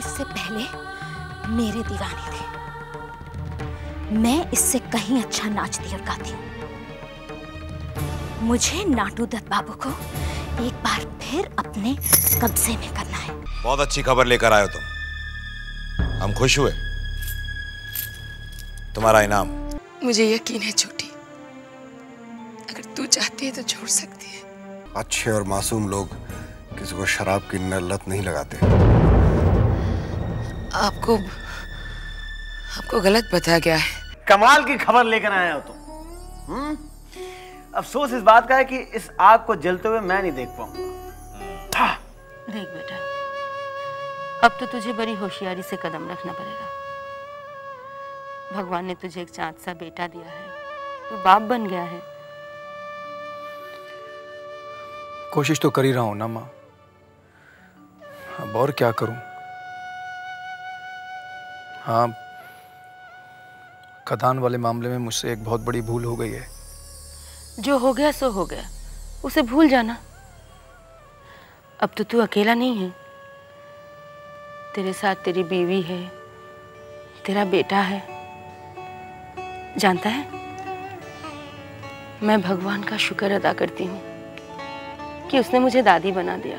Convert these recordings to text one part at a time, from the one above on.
इससे पहले मेरे दीवाने थे। मैं इससे कहीं अच्छा नाचती और गाती हूँ। मुझे नाटू दत्त बाबू को एक बार फिर अपने कब्जे में करना है। बहुत अच्छी खबर लेकर आए हो तुम, हम खुश हुए। तुम्हारा इनाम। मुझे यकीन है छोटी, अगर तू चाहती है तो छोड़ सकती है। अच्छे और मासूम लोग किसी को शराब की लत नहीं लगाते। आपको गलत बताया गया है। कमाल की खबर लेकर आए हो तुम। अफसोस इस बात का है कि इस आग को जलते हुए मैं नहीं देख पाऊंगा। देख बेटा, अब तो तुझे बड़ी होशियारी से कदम रखना पड़ेगा। भगवान ने तुझे एक चांद सा बेटा दिया है, तू बाप बन गया है। कोशिश तो कर ही रहा हूं ना माँ, अब और क्या करूं। हाँ, खदान वाले मामले में मुझसे एक बहुत बड़ी भूल हो गई है। जो हो गया सो हो गया, उसे भूल जाना। अब तो तू अकेला नहीं है, तेरे साथ तेरी बीवी है, तेरा बेटा है। जानता है, मैं भगवान का शुक्र अदा करती हूँ कि उसने मुझे दादी बना दिया।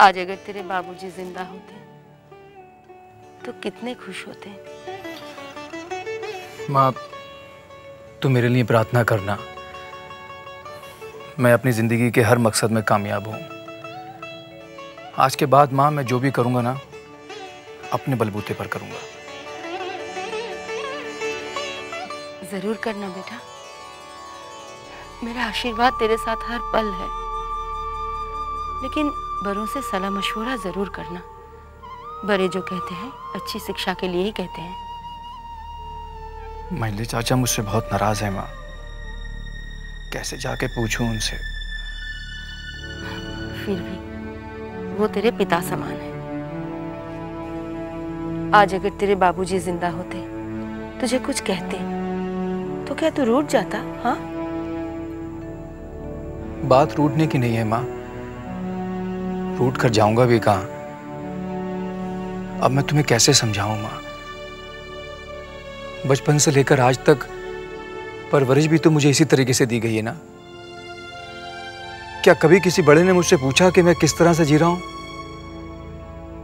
आज अगर तेरे बाबूजी जिंदा होते तो कितने खुश होते। माँ, तू मेरे लिए प्रार्थना करना, मैं अपनी जिंदगी के हर मकसद में कामयाब हूँ। आज के बाद माँ, मैं जो भी करूँगा ना, अपने बलबूते पर करूँगा। जरूर करना बेटा, मेरा आशीर्वाद तेरे साथ हर पल है। लेकिन बड़ों से सलाह मशवरा जरूर करना। बड़े जो कहते हैं अच्छी शिक्षा के लिए ही कहते हैं। मैले चाचा मुझसे बहुत नाराज है माँ, कैसे जाके पूछूं उनसे। फिर भी वो तेरे पिता समान है। आज अगर तेरे बाबूजी जिंदा होते, तुझे कुछ कहते, तो क्या तू रूठ जाता? हाँ, बात रूठने की नहीं है माँ, रूठ कर जाऊंगा भी कहाँ। अब मैं तुम्हें कैसे समझाऊं माँ, बचपन से लेकर आज तक परवरिश भी तो मुझे इसी तरीके से दी गई है ना। क्या कभी किसी बड़े ने मुझसे पूछा कि मैं किस तरह से जी रहा हूं?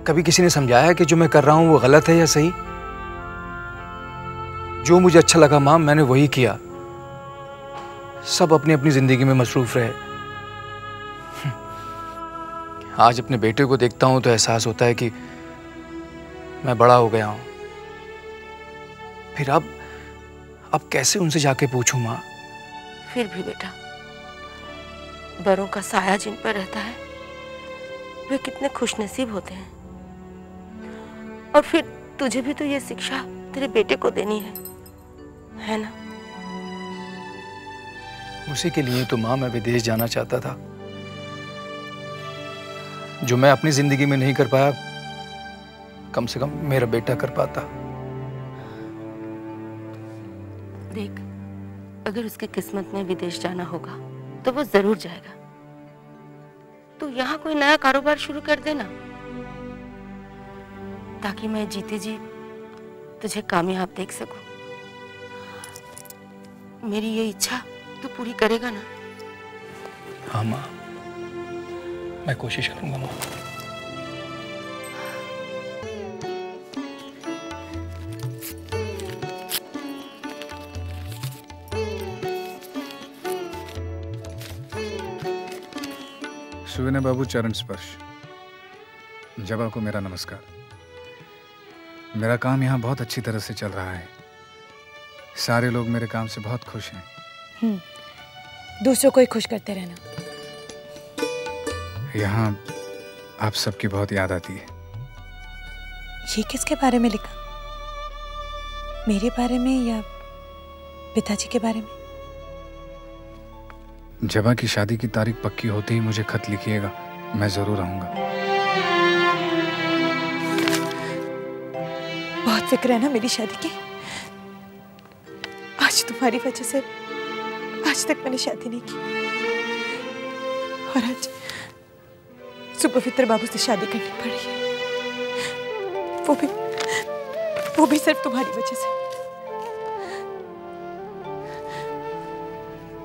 कभी किसी ने समझाया कि जो मैं कर रहा हूं वो गलत है या सही? जो मुझे अच्छा लगा मां, मैंने वही किया। सब अपनी अपनी जिंदगी में मसरूफ रहे। आज अपने बेटे को देखता हूं तो एहसास होता है कि मैं बड़ा हो गया हूं। फिर अब कैसे उनसे जाके पूछूं मां? फिर भी बेटा, बड़ों का साया जिन पर रहता है वे कितने खुशनसीब होते हैं। और फिर तुझे भी तो ये शिक्षा तेरे बेटे को देनी है ना? उसी के लिए तो मां मैं विदेश जाना चाहता था। जो मैं अपनी जिंदगी में नहीं कर पाया, कम से कम मेरा बेटा कर पाता। देख, अगर उसके किस्मत में विदेश जाना होगा तो वो जरूर जाएगा। तू यहाँ कोई नया कारोबार शुरू कर देना, ताकि मैं जीते जी तुझे कामयाब देख सकूं। मेरी ये इच्छा तू पूरी करेगा ना? हाँ माँ, मैं कोशिश करूंगा माँ। सुविनय बाबू चरण स्पर्श। जबा को मेरा नमस्कार। मेरा काम यहाँ बहुत अच्छी तरह से चल रहा है। सारे लोग मेरे काम से बहुत खुश हैं। दूसरों को ही खुश करते रहना। यहाँ आप सबकी बहुत याद आती है। ये किसके बारे में लिखा? मेरे बारे में या पिताजी के बारे में? जबा की शादी की तारीख पक्की होते ही मुझे खत लिखिएगा, मैं जरूर आऊंगा। बहुत फिक्र है ना मेरी शादी की। आज तुम्हारी वजह से आज तक मैंने शादी नहीं की, और आज सुपवित्र बाबू से शादी करनी पड़ी है, वो भी सिर्फ तुम्हारी वजह से।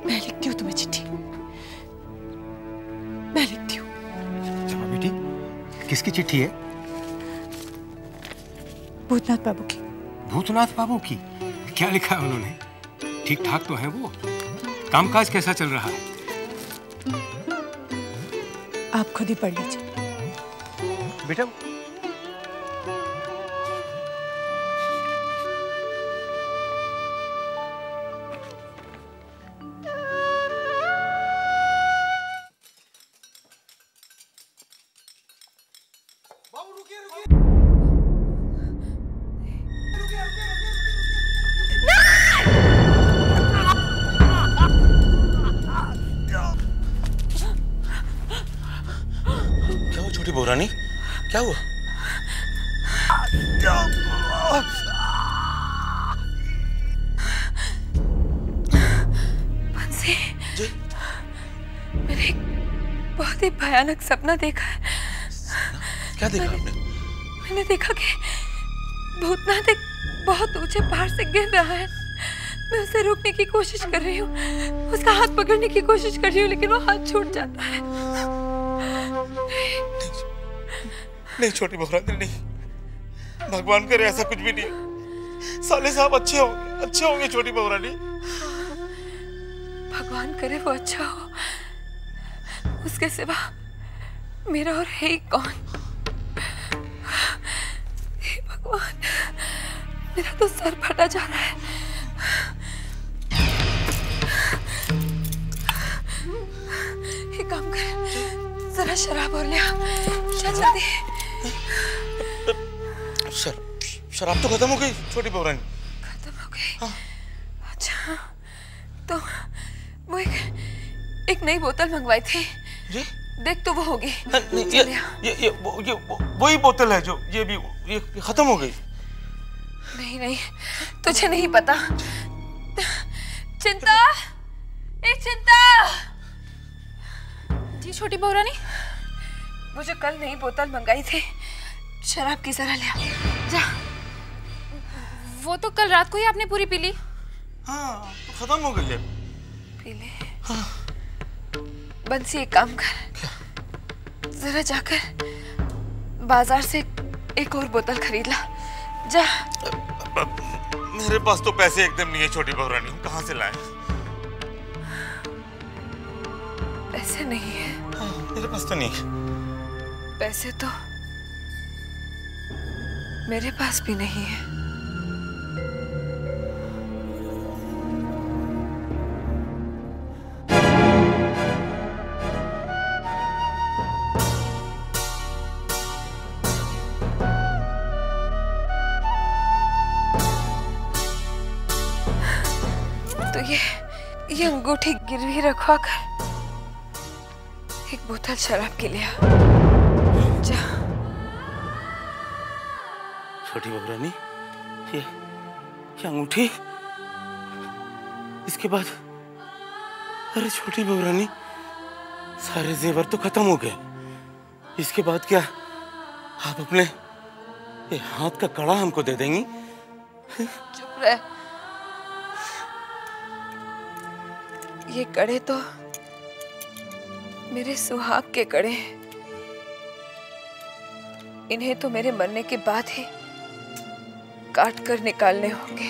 मैं लिखती हूँ तुम्हें चिट्ठी, मैं लिखती हूँ। क्षमा बेटी, किसकी चिट्ठी है? भूतनाथ बाबू की। भूतनाथ बाबू की? क्या लिखा है उन्होंने? ठीक ठाक तो है वो? कामकाज कैसा चल रहा है? आप खुद ही पढ़ लीजिए। बेटा बहुरानी, क्या हुआ? बंसी, मैंने एक बहुत ही भयानक सपना देखा है। क्या देखा आपने? मैंने देखा कि भूतनाथ एक बहुत ऊंचे पहाड़ से गिर रहा है। मैं उसे रोकने की कोशिश कर रही हूँ, उसका हाथ पकड़ने की कोशिश कर रही हूँ, लेकिन वो हाथ छूट जाता है। नहीं छोटी बहुरानी, नहीं, भगवान करे ऐसा कुछ भी नहीं। साले साहब अच्छे होंगे छोटी बहुरानी। भगवान करे वो अच्छा हो, उसके सिवा मेरा और है ही कौन? हे भगवान, मेरा तो सर फटा जा रहा है। एक काम कर, जरा शराब और ले आ, जल्दी। शराब तो खत्म हो गई छोटी बहुरानी। खत्म हो गई? हाँ। अच्छा, तो वो एक नई बोतल मंगवाई थी। जी? देख तो वो होगी। ये वही बोतल है जो ये खत्म हो गई। नहीं, तुझे नहीं पता। चिंता, एक चिंता। जी छोटी बहुरानी। वो जो कल नई बोतल मंगाई थी, शराब की जरा ले आ, जा। वो तो कल रात को ही आपने पूरी पी ली। हाँ, तो खत्म हो गई है। पी ले। हाँ। बंसी एक काम कर, जरा जाकर बाजार से एक और बोतल खरीद ला, जा। मेरे पास तो पैसे एकदम नहीं है छोटी बहुरानी, कहाँ से लाएं? पैसे नहीं है? हाँ, मेरे पास तो नहीं। पैसे तो मेरे पास भी नहीं है। तो ये अंगूठी गिरवी रखवा कर एक बोतल शराब के लिए जा। छोटी बहुरानी, ये अंगूठी, इसके बाद अरे छोटी बहुरानी, सारे जेवर तो खत्म हो गए। इसके बाद क्या आप अपने ये हाथ का कड़ा हमको दे देंगी? चुप रह। ये कड़े तो मेरे सुहाग के कड़े हैं। इन्हें तो मेरे मरने के बाद ही काट कर निकालने होंगे।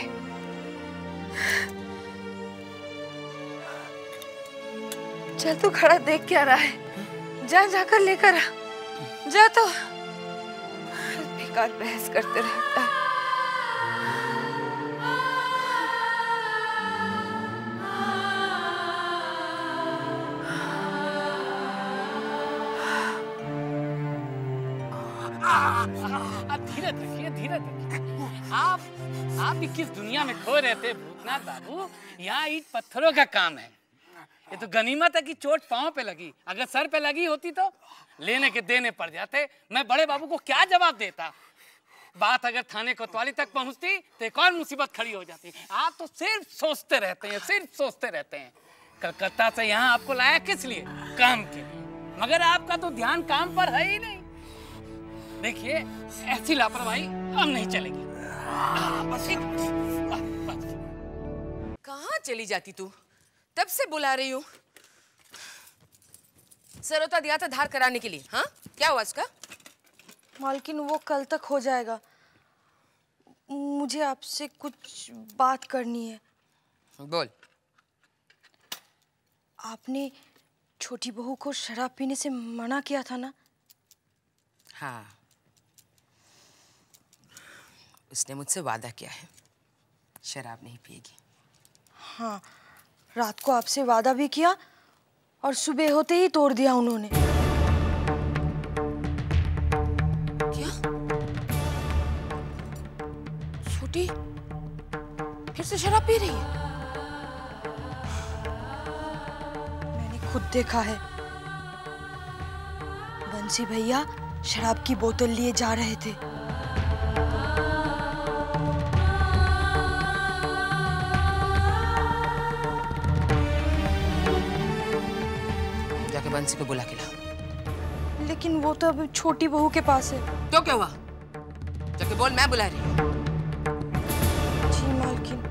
चल तू खड़ा देख क्या रहा है, जा जाकर लेकर आ, जा। तो बेकार बहस करते रहता है। धीरे रखिए। आप किस दुनिया में खो रहे थे भूतनाथ बाबू? यहाँ ईंट पत्थरों का काम है। ये तो गनीमत है कि चोट पांव पे लगी, अगर सर पे लगी होती तो लेने के देने पड़ जाते। मैं बड़े बाबू को क्या जवाब देता? बात अगर थाने कोतवाली तक पहुंचती तो एक और मुसीबत खड़ी हो जाती। आप तो सिर्फ सोचते रहते हैं। कलकत्ता से यहाँ आपको लाया किस लिए? काम के लिए। मगर आपका तो ध्यान काम पर है ही नहीं। देखिए ऐसी लापरवाही अब नहीं चलेगी। कहाँ चली जाती तू? तब से बुला रही हूँ। सरोता दिया था धार कराने के लिए। हाँ, क्या हुआ उसका? मालकिन वो कल तक हो जाएगा। मुझे आपसे कुछ बात करनी है। बोल। आपने छोटी बहू को शराब पीने से मना किया था ना? हाँ, उसने मुझसे वादा किया है, शराब नहीं पिएगी। हाँ, रात को आपसे वादा भी किया और सुबह होते ही तोड़ दिया उन्होंने। क्या? छोटी फिर से शराब पी रही है? मैंने खुद देखा है। बंसी भैया शराब की बोतल लिए जा रहे थे। जाके बंसी को बुला के लाओ। लेकिन वो तो अभी छोटी बहू के पास है। तो क्या हुआ? जाके बोल मैं बुला रही हूँ। जी मालकिन।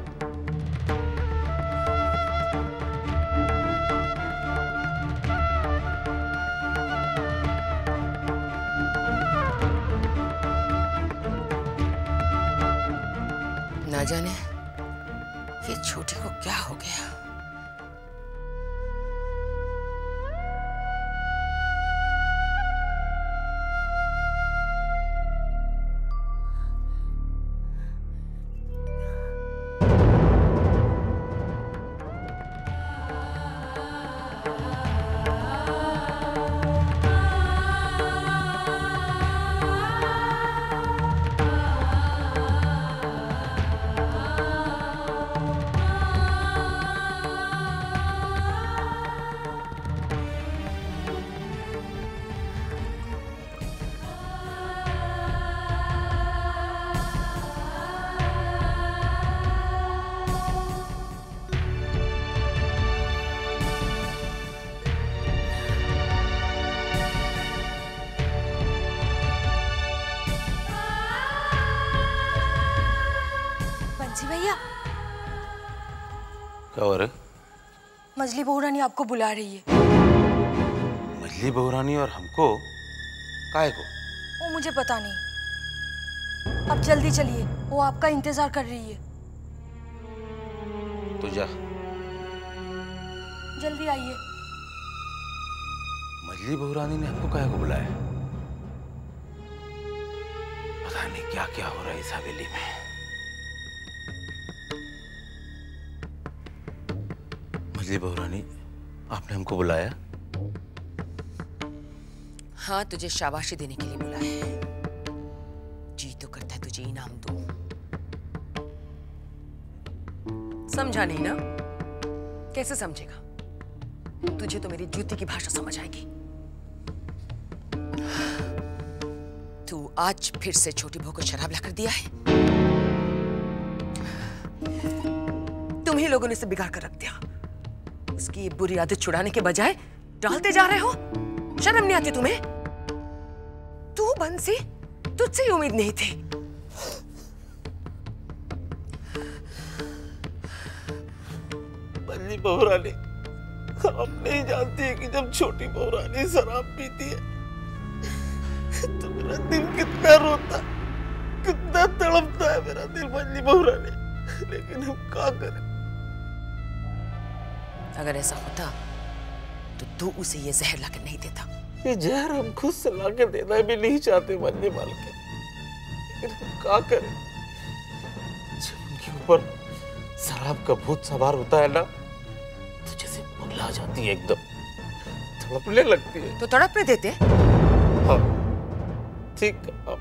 ना जाने ये छोटी को क्या हो गया। भैया, क्या हो रहा है? मजली बहू रानी आपको बुला रही है। मजली बहू रानी और हमको? काहे को? वो मुझे पता नहीं। अब जल्दी चलिए, वो आपका इंतजार कर रही है। तो जा। जल्दी आइए। मजली बहू रानी ने हमको काहे को बुलाया? पता नहीं क्या क्या हो रहा है इस हवेली में। मजली बहू रानी, आपने हमको बुलाया? हाँ, तुझे शाबाशी देने के लिए बुलाया है। जी तो करता है तुझे इनाम दूं। समझा नहीं ना? कैसे समझेगा? तुझे तो मेरी जूती की भाषा समझ आएगी। तू आज फिर से छोटी बहू को शराब लाकर दिया है। तुम ही लोगों ने इसे बिगाड़ कर रख दिया। उसकी ये बुरी आदत छुड़ाने के बजाय डालते जा रहे हो। शर्म नहीं आती तुम्हें? तू बंसी, तुझसे ही उम्मीद नहीं थी। मजली बहू रानी, आप नहीं जानती है कि जब छोटी बहू रानी शराब पीती है तो मेरा दिल कितना रोता, कितना तड़पता है मेरा दिल मजली बहू रानी। लेकिन हम क्या करें? अगर ऐसा होता तो तू उसे ये जहर लाकर नहीं देता। ये जहर हम खुद से लाकर देना भी नहीं चाहते मजली मालकिन, लेकिन हम क्या करें? जब उनके ऊपर शराब का भूत सवार होता है ना, तो जैसे पगला जाती है, एकदम तड़पने लगती है। तो तड़पने देते? हाँ ठीक। अब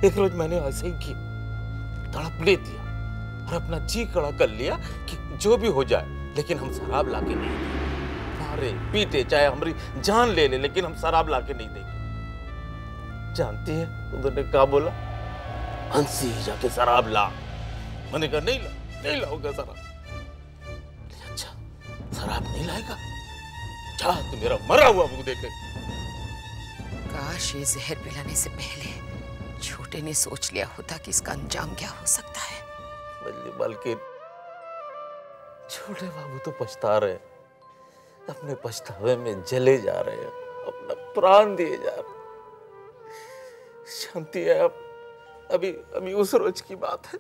एक रोज मैंने ऐसे ही किया, तड़पने दिया और अपना जी कड़ा कर लिया कि जो भी हो जाए, लेकिन हम शराब लाके नहीं देंगे। मारे पीटे चाहे हमारी जान ले ले, लेकिन हम शराब लाके नहीं देंगे। जानती है उन्होंने क्या बोला? हंसी जाके शराब ला। मैंने कहा नहीं ला, नहीं लाऊंगा शराब। अच्छा शराब नहीं लाएगा जा तू मेरा मरा हुआ मुंह देखे। काश ये जहर पिलाने से पहले छोटे ने सोच लिया होता कि इसका अंजाम क्या हो सकता है। बल्कि छोटे बाबू तो पछता रहे, अपने पछतावे में जले जा रहे हैं, अपना प्राण दिए जा रहे। शांति है, अभी अभी उस रोज की बात है,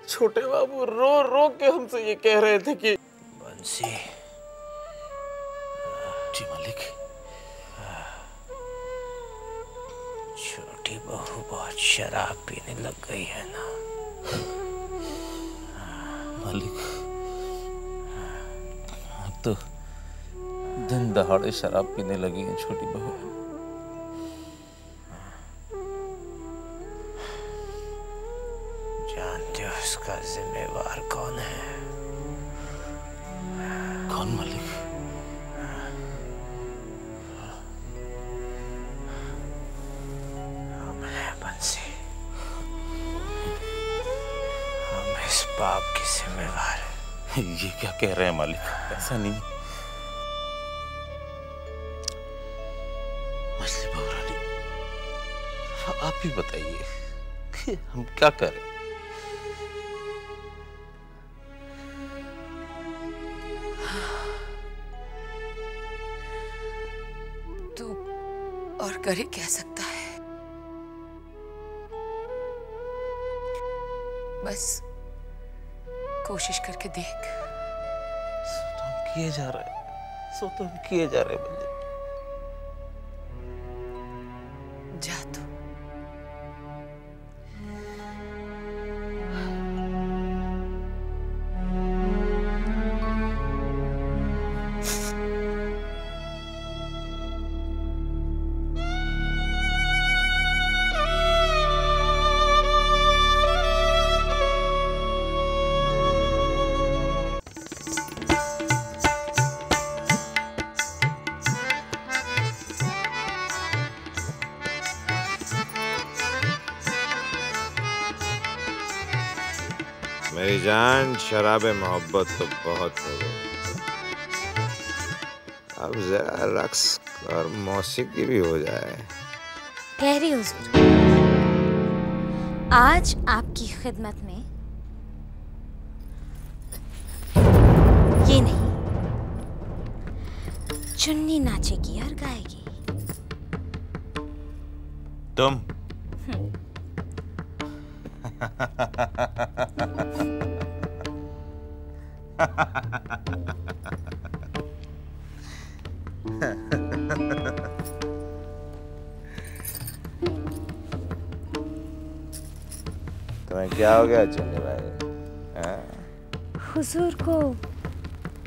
छोटे बाबू रो रो के हमसे ये कह रहे थे कि बंसी। जी मालिक। छोटी बहू बहुत शराब पीने लग गई है ना मालिक? अब तो दिन दहाड़े शराब पीने लगी है छोटी बहू। जानते हो उसका जिम्मेवार कौन है? कौन मालिक? हम हैं बंसी, हम इस पाप की जिम्मेवार है। ये क्या कह रहे हैं मालिक? ऐसा नहीं। मछली बहू रानी, आप ही बताइए कि हम क्या करें? तू और कर ही कह सकता है। बस कोशिश करके देख। सो तो हम किए जा रहे हैं, सो तो हम किए जा रहे हैं बल्ले। जा तू। मेरी जान, शराब मोहब्बत तो बहुत हो गई, अब जरा रक्स और मौसीकी भी हो जाए। ठहरिए हुजूर, आज आपकी खिदमत में ये नहीं, चुन्नी नाचेगी और गाएगी। तुम तुम्हें क्या हो गया चुन्नी भाई? हुजूर को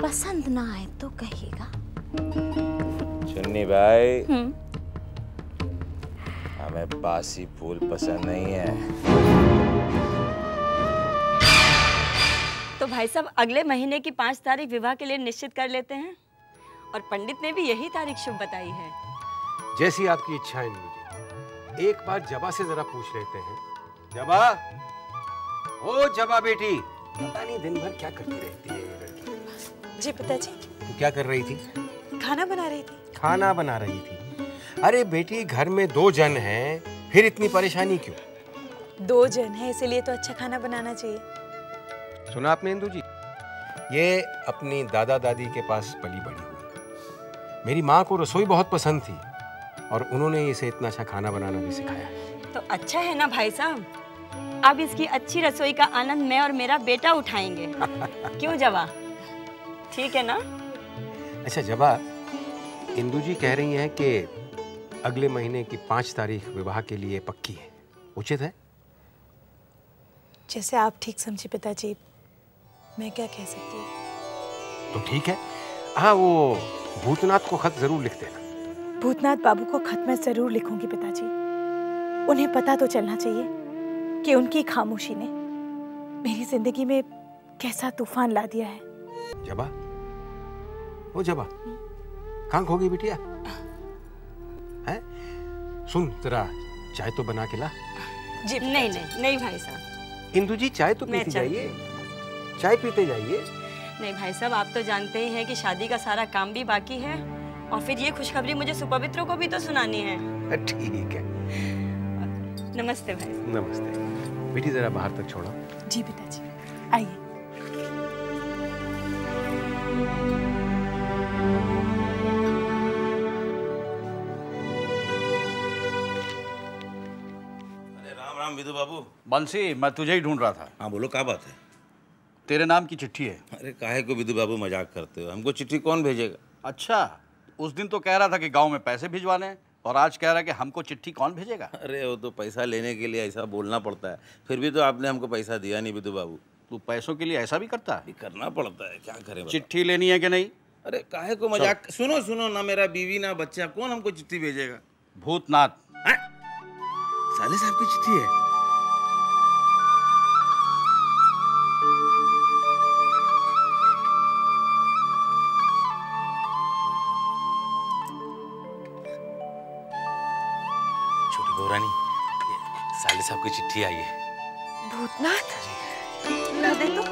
पसंद ना आए तो कहिएगा। चुन्नी भाई, हमें बासी फूल पसंद नहीं है। तो भाई साहब अगले महीने की 5 तारीख विवाह के लिए निश्चित कर लेते हैं, और पंडित ने भी यही तारीख शुभ बताई है। जैसी आपकी इच्छा है इंदु जी। एक बार जबा से जरा पूछ लेते हैं। जबा, ओ जबा बेटी, पता नहीं दिन भर क्या करती रहती है ये लड़की। जी पिताजी। तू क्या कर रही थी? खाना बना रही थी। खाना बना रही थी? अरे बेटी, घर में 2 जन हैं, फिर इतनी परेशानी क्यों? 2 जन है इसलिए तो अच्छा खाना बनाना चाहिए। सुना आपने इंदु जी? ये अपनी दादा दादी के पास पली बड़ी हुई। मेरी माँ को रसोई बहुत पसंद थी और उन्होंने इसे इतना अच्छा खाना बनाना भी सिखाया। तो अच्छा है ना भाई साहब, अब इसकी अच्छी रसोई का आनंद मैं और मेरा बेटा उठाएंगे। क्यों जबा? ठीक है ना? अच्छा जबा, इंदु जी कह रही हैं कि अगले महीने की 5 तारीख विवाह के लिए पक्की है, उचित है? जैसे आप ठीक समझे पिताजी, मैं क्या कह सकती हूँ। तो ठीक है। हाँ, वो भूतनाथ को खत जरूर लिख देना। भूतनाथ बाबू को खत मैं जरूर लिखूंगी पिताजी। उन्हें पता तो चलना चाहिए कि उनकी खामोशी ने मेरी जिंदगी में कैसा तूफान ला दिया है। जबा, ओ जबा, कहाँ खो गई बिटिया? हैं? सुन, जरा चाय तो बना के ला। जी नहीं नहीं नहीं भाई साहब। इंदु जी, चाय तो पीते जाइए, चाय पीते जाइए। नहीं भाई साहब, आप तो जानते ही हैं कि शादी का सारा काम भी बाकी है और फिर ये खुशखबरी मुझे सुपवित्रों को भी तो सुनानी है। ठीक है। नमस्ते भाई। नमस्ते बेटी, जरा बाहर तक छोड़ो। जी पिताजी, आइए। राम राम विधु बाबू। बंसी, मैं तुझे ही ढूंढ रहा था। हाँ बोलो, क्या बात है? तेरे नाम की चिट्ठी है। अरे काहे को विधु बाबू मजाक करते हो? हमको चिट्ठी कौन भेजेगा? अच्छा, उस दिन तो कह रहा था कि गांव में पैसे भिजवाने, और आज कह रहा है कि हमको चिट्ठी कौन भेजेगा? अरे वो तो पैसा लेने के लिए ऐसा बोलना पड़ता है, फिर भी तो आपने हमको पैसा दिया नहीं विधु बाबू। तू पैसों के लिए ऐसा भी करता है? करना पड़ता है, क्या करें बताओ। चिट्ठी लेनी है कि नहीं? अरे काहे को मजाक। सुनो सुनो, ना मेरा बीवी ना बच्चा, कौन हमको चिट्ठी भेजेगा? भूतनाथ। साले साहब की चिट्ठी है? छोटी बहू साले साहब की चिट्ठी आई है। भूतनाथ, ला दे तो।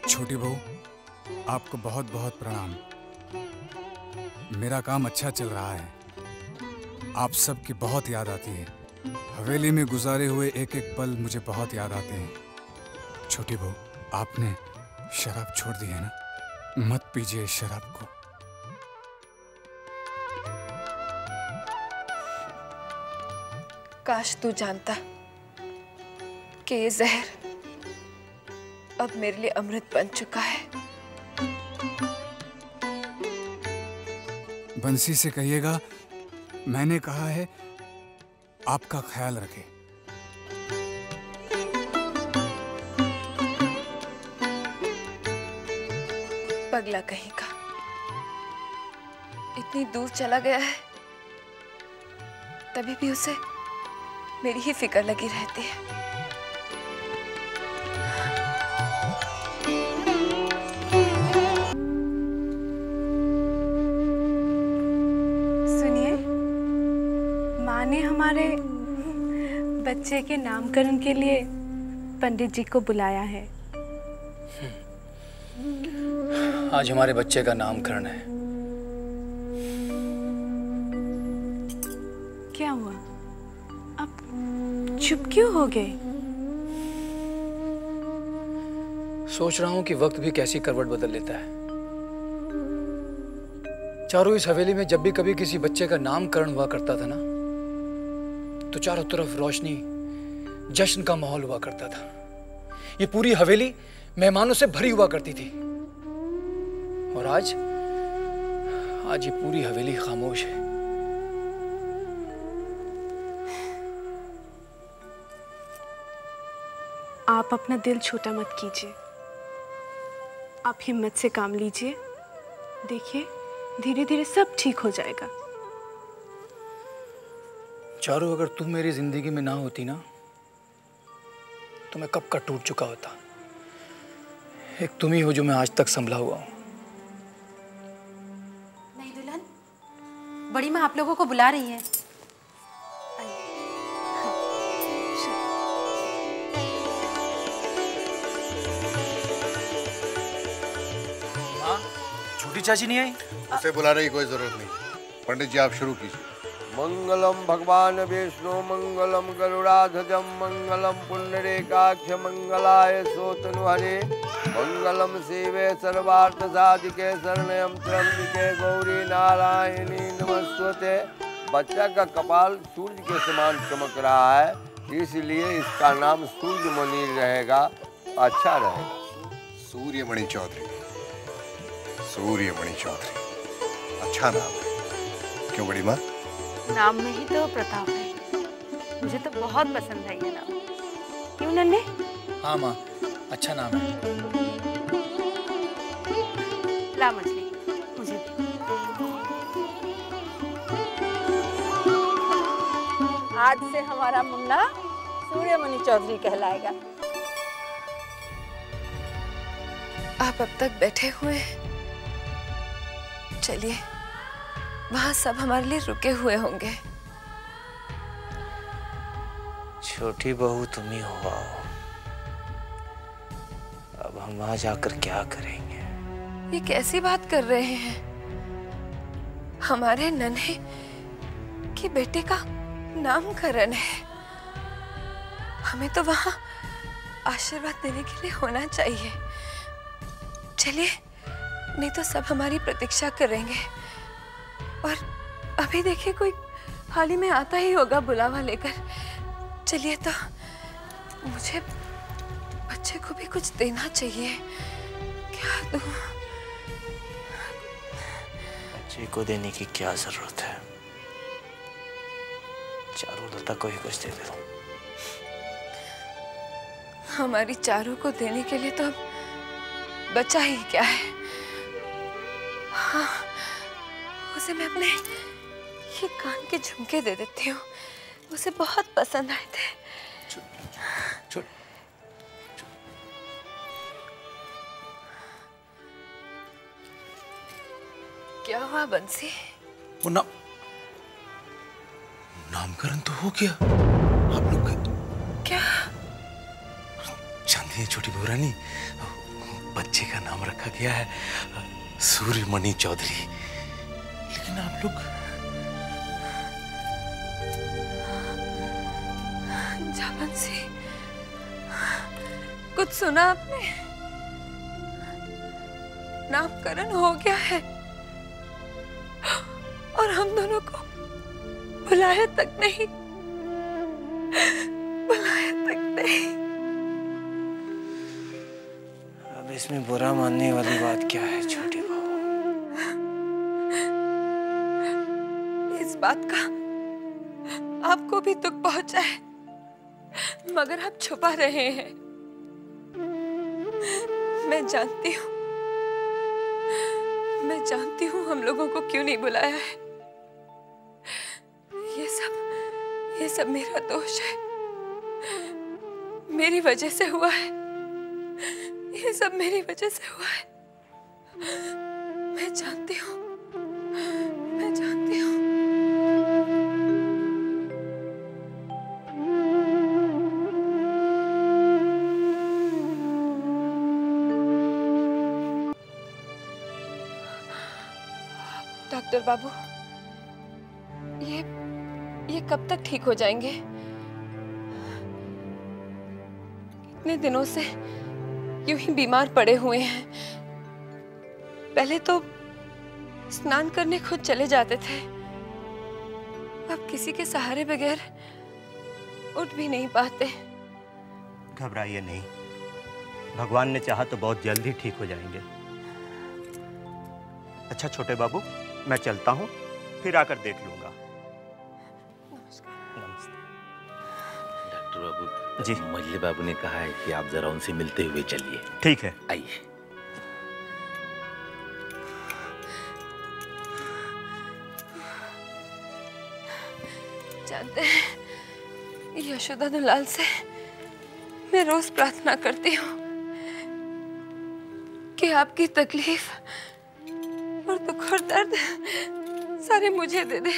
छोटी बहू, आपको बहुत बहुत प्रणाम। मेरा काम अच्छा चल रहा है। आप सबकी बहुत याद आती है। हवेली में गुजारे हुए एक एक पल मुझे बहुत याद आते हैं। छोटी बहू, आपने शराब छोड़ दी है ना? मत पीजिए इस शराब को। काश तू जानता कि ये जहर अब मेरे लिए अमृत बन चुका है। बंसी से कहिएगा मैंने कहा है आपका ख्याल रखे। पगला कहीं का, इतनी दूर चला गया है, तभी भी उसे मेरी ही फिक्र लगी रहती है। सुनिए, माँ ने हमारे बच्चे के नामकरण के लिए पंडित जी को बुलाया है। आज हमारे बच्चे का नामकरण है। क्या हुआ? आप चुप क्यों हो गए? सोच रहा हूं कि वक्त भी कैसी करवट बदल लेता है। चारों इस हवेली में जब भी कभी किसी बच्चे का नामकरण हुआ करता था ना, तो चारों तरफ रोशनी, जश्न का माहौल हुआ करता था। ये पूरी हवेली मेहमानों से भरी हुआ करती थी। और आज ये पूरी हवेली खामोश है। आप अपना दिल छोटा मत कीजिए। आप हिम्मत से काम लीजिए। देखिए, धीरे धीरे सब ठीक हो जाएगा। चारू, अगर तुम मेरी जिंदगी में ना होती ना, तो मैं कब का टूट चुका होता। एक तुम ही हो जो मैं आज तक संभला हुआ हूं। नहीं दुल्हन, बड़ी माँ आप लोगों को बुला रही है। माँ, छोटी चाची नहीं आई? उसे बुलाने की कोई जरूरत नहीं। पंडित जी आप शुरू कीजिए। मंगलम भगवान विष्णु मंगलम गरुड़ाध्वजम मंगलम पुंडरीकाक्ष मंगलाय सोतनुहरे मंगलम शिवे सर्वार्थ साधिके शरणयं त्र्यंबिके गौरी नारायणी नमस्ते। बच्चा का कपाल सूर्य के समान चमक रहा है, इसलिए इसका नाम सूर्यमणि रहेगा, अच्छा रहेगा। सूर्यमणि चौधरी, सूर्यमणि चौधरी, अच्छा नाम है। क्यों बड़ी माँ? नाम में ही तो प्रताप है। मुझे तो बहुत पसंद है ये नाम। क्यों नन्हे? हाँ माँ, अच्छा नाम है। ला मछली, मुझे दे। आज से हमारा मुन्ना सूर्यमणि चौधरी कहलाएगा। आप अब तक बैठे हुए हैं, चलिए, वहां सब हमारे लिए रुके हुए होंगे। छोटी बहू तुम ही हो आओ। अब हम वहां जाकर क्या करेंगे? ये कैसी बात कर रहे हैं? हमारे नन्हे के बेटे का नामकरण है। हमें तो वहां आशीर्वाद देने के लिए होना चाहिए। चलिए, नहीं तो सब हमारी प्रतीक्षा करेंगे। और अभी देखिए कोई हाल ही में आता ही होगा बुलावा लेकर। चलिए, तो मुझे बच्चे को भी कुछ देना चाहिए। क्या दूं? बच्चे को देने की क्या जरूरत है? चारुलता को ही कुछ दे दो। हमारी चारों को देने के लिए तो अब बचा ही क्या है। हाँ, उसे मैं अपने ये कान के झुमके दे देती हूँ। उसे बहुत पसंद आए थे। क्या हुआ बंसी? वो नामकरण तो हो गया आप लोग का। क्या? जानती है छोटी बहू रानी, बच्चे का नाम रखा गया है सूर्यमणि चौधरी। लेकिन आप लोग जा बंसी, कुछ सुना आपने? नामकरण हो गया है और हम दोनों को बुलाया तक नहीं। बुलाया तक नहीं। अब इसमें बुरा मानने वाली बात क्या है छोटी बहू? इस बात का आपको भी दुख पहुंचा है, मगर आप छुपा रहे हैं। मैं जानती हूँ हम लोगों को क्यों नहीं बुलाया है। ये सब मेरा दोष है। मेरी वजह से हुआ है। ये सब मेरी वजह से हुआ है। मैं जानती हूँ। डॉक्टर बाबू, ये कब तक ठीक हो जाएंगे? इतने दिनों से यूं ही बीमार पड़े हुए हैं। पहले तो स्नान करने खुद चले जाते थे, अब किसी के सहारे बगैर उठ भी नहीं पाते। घबराइए नहीं, भगवान ने चाहा तो बहुत जल्द ही ठीक हो जाएंगे। अच्छा छोटे बाबू, मैं चलता हूँ, फिर आकर देख लूंगा। डॉक्टर बाबू जी, मल्ले बाबू ने कहा है कि आप जरा उनसे मिलते हुए चलिए। ठीक है, आइए। जानते हैं, यशोदा दुलाल से मैं रोज प्रार्थना करती हूँ कि आपकी तकलीफ और दुख और दर्द सारे मुझे दे दे।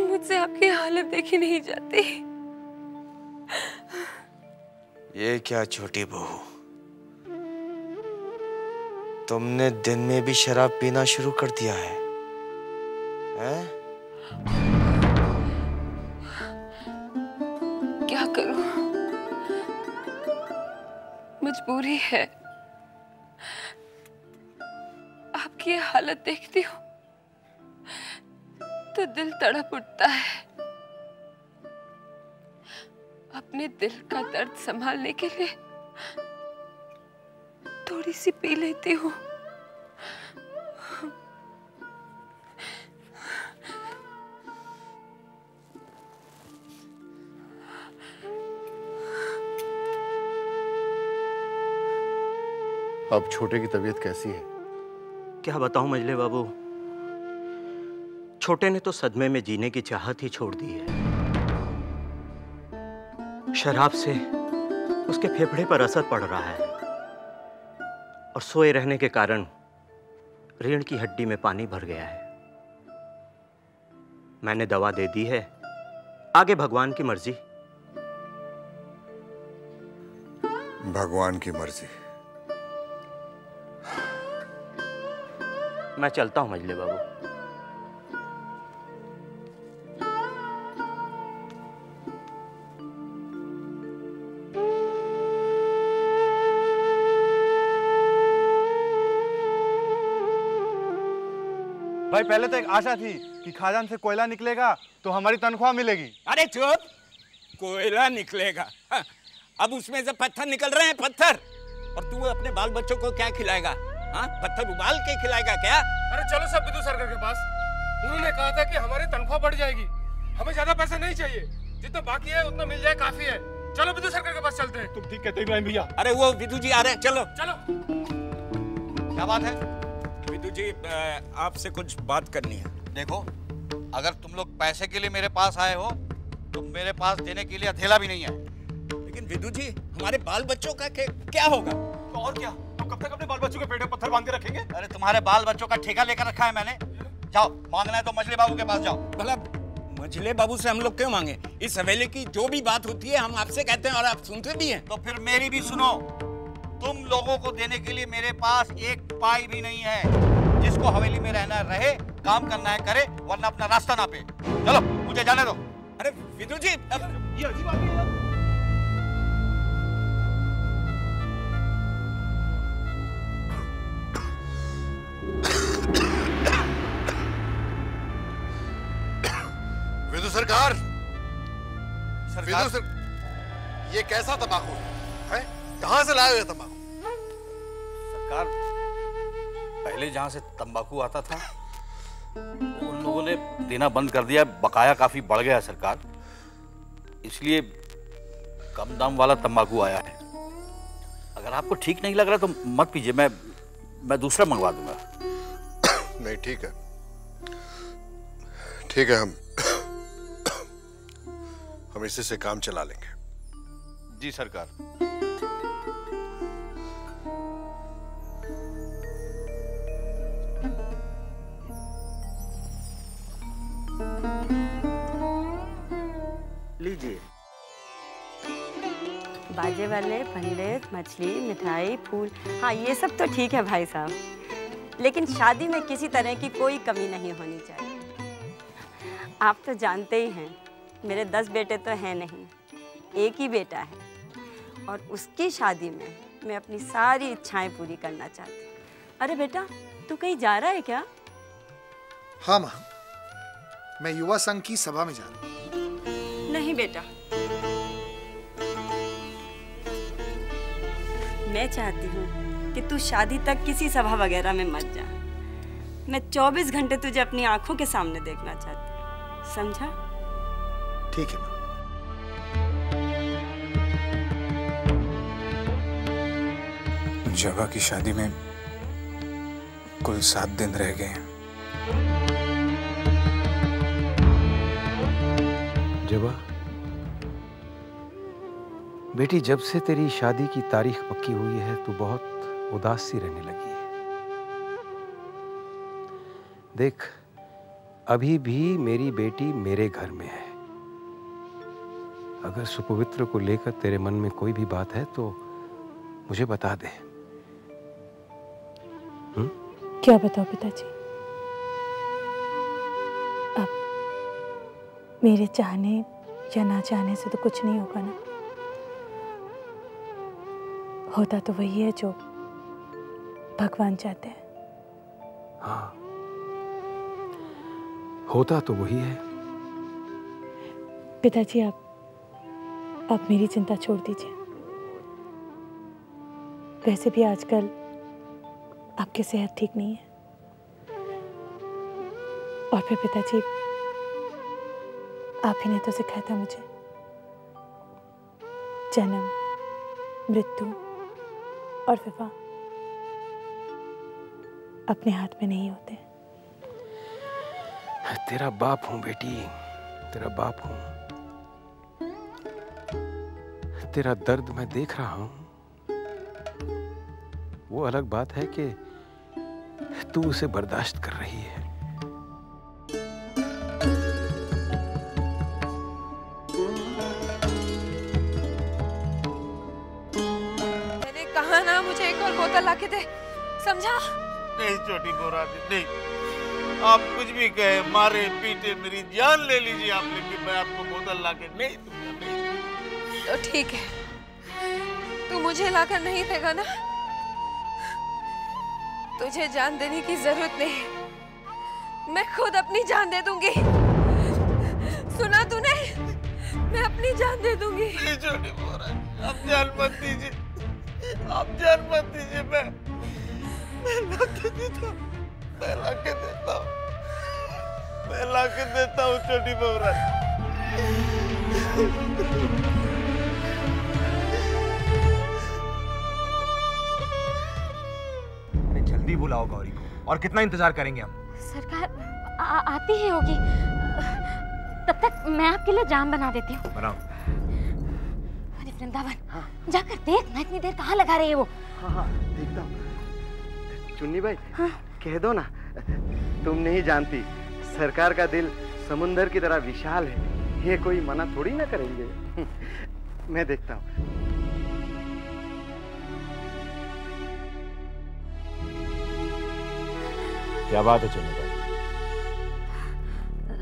मुझसे आपकी हालत देखी नहीं जाती। ये क्या छोटी बहू, तुमने दिन में भी शराब पीना शुरू कर दिया है, हैं? क्या करूं? मजबूरी है। आपकी ये हालत देखती हूँ तो दिल तड़प उठता है। अपने दिल का दर्द संभालने के लिए थोड़ी सी पी लेती हूँ। अब छोटे की तबीयत कैसी है? क्या बताऊं मजले बाबू, छोटे ने तो सदमे में जीने की चाहत ही छोड़ दी है। शराब से उसके फेफड़े पर असर पड़ रहा है और सोए रहने के कारण रीढ़ की हड्डी में पानी भर गया है। मैंने दवा दे दी है, आगे भगवान की मर्जी। भगवान की मर्जी। मैं चलता हूं मजले बाबू। भाई पहले तो एक आशा थी कि खजान से कोयला निकलेगा तो हमारी तनख्वाह मिलेगी। अरे चुप, कोयला निकलेगा? हाँ, अब उसमें से पत्थर निकल रहे हैं, पत्थर। और तू अपने बाल बच्चों को क्या खिलाएगा? हाँ, पत्थर उबाल के खिलाएगा क्या? अरे चलो सब विदु सरकार के पास। उन्होंने कहा था कि हमारी तनख्वाह बढ़ जाएगी, हमें ज्यादा पैसे नहीं चाहिए, जितना बाकी है उतना मिल जाए काफी है। चलो विदु सरकार के पास चलते हैं। तुम ठीक कहते हो भैया। अरे वो विदु जी आ रहे हैं, चलो चलो। क्या बात है? विदु जी आपसे कुछ बात करनी है। देखो, अगर तुम लोग पैसे के लिए मेरे पास आए हो तो मेरे पास देने के लिए अधेला भी नहीं है। लेकिन विदु जी, हमारे बाल बच्चों का क्या होगा? तो और क्या, हम कब तक अपने बाल बच्चों के पेट में पत्थर बांध के रखेंगे? अरे तुम्हारे बाल बच्चों का ठेका लेकर रखा है मैंने। जाओ, मांगना है तो मजले बाबू के पास जाओ। भला मजले बाबू से हम लोग क्यों मांगे? इस हवेली की जो भी बात होती है हम आपसे कहते हैं और आप सुनते भी हैं। तो फिर मेरी भी सुनो। तुम लोगों को देने के लिए मेरे पास एक पाई भी नहीं है। जिसको हवेली में रहना रहे, काम करना है करे, वरना अपना रास्ता ना पे। चलो, मुझे जाने दो। अरे विदु जी, ये अजीब आदमी है। विदु सरकार, सरकार? ये कैसा तंबाकू है? कहां से लाए हुए तंबाकू? सरकार, पहले जहां से तंबाकू आता था उन लोगों ने देना बंद कर दिया, बकाया काफी बढ़ गया सरकार, इसलिए कम दाम वाला तंबाकू आया है। अगर आपको ठीक नहीं लग रहा तो मत पीजिए, मैं दूसरा मंगवा दूंगा। नहीं, ठीक है, ठीक है, हम इसी से काम चला लेंगे। जी सरकार। लीजिए। बाजे वाले, पंडित, मछली, मिठाई, फूल, हाँ ये सब तो ठीक है भाई साहब, लेकिन शादी में किसी तरह की कोई कमी नहीं होनी चाहिए। आप तो जानते ही हैं, मेरे 10 बेटे तो हैं नहीं, एक ही बेटा है, और उसकी शादी में मैं अपनी सारी इच्छाएं पूरी करना चाहती हूँ। अरे बेटा, तू कहीं जा रहा है क्या? हाँ माँ, मैं युवा संघ की सभा में जा रहा हूँ। नहीं बेटा, मैं चाहती हूँ कि तू शादी तक किसी सभा वगैरह में मत जा। मैं 24 घंटे तुझे अपनी आंखों के सामने देखना चाहती हूँ, समझा? ठीक है माँ। जवा की शादी में कुल 7 दिन रह गए हैं। जवा बेटी, जब से तेरी शादी की तारीख पक्की हुई है तू बहुत उदास सी रहने लगी है। देख, अभी भी मेरी बेटी मेरे घर में है। अगर सुपवित्र को लेकर तेरे मन में कोई भी बात है तो मुझे बता दे। क्या बताओ पिताजी? अब मेरे चाहने या ना चाहने से तो कुछ नहीं होगा ना। होता तो वही है जो भगवान चाहते हैं। हाँ, होता तो वही है। पिताजी, आप मेरी चिंता छोड़ दीजिए। वैसे भी आजकल आपकी सेहत ठीक नहीं है, और फिर पिताजी आप ही ने तो सिखाया था मुझे, जन्म, मृत्यु और विवाह अपने हाथ में नहीं होते। तेरा बाप हूं बेटी, तेरा बाप हूं। तेरा दर्द मैं देख रहा हूं। वो अलग बात है कि तू उसे बर्दाश्त कर रही है। और बोतल लाके दे, समझा? नहीं छोटी बहुरानी, नहीं। आप कुछ भी कहे, मारे पीटे, मेरी जान ले लीजिए आप, लेकिन मैं आपको बोतल लाके नहीं दूंगा, नहीं। तो ठीक है, तू मुझे लाकर नहीं देगा ना? तुझे जान देने की जरूरत नहीं, मैं खुद अपनी जान दे दूंगी। सुना तूने? मैं अपनी जान दे दूंगी। नहीं छोटी बहुरानी, आप जान मत दीजिए, आप जान मत दीजिए। मैं लाके देता हूँ, मैं लाके देता हूँ, मैं लाके देता हूँ छोटी बहुरानी। जल्दी बुलाओ गौरी को, और कितना इंतजार करेंगे हम? सरकार आती ही होगी, तब तक मैं आपके लिए जाम बना देती हूँ। बनाओ। अरे वृंदावन, जाकर देख ना, इतनी देर कहाँ लगा रहे हैं वो? हाँ देखता हूँ। चुन्नी भाई, कह दो ना, तुम नहीं जानती, सरकार का दिल समुंदर की तरह विशाल है, ये कोई मना थोड़ी ना करेंगे। मैं देखता हूँ। क्या बात है चुन्नी भाई?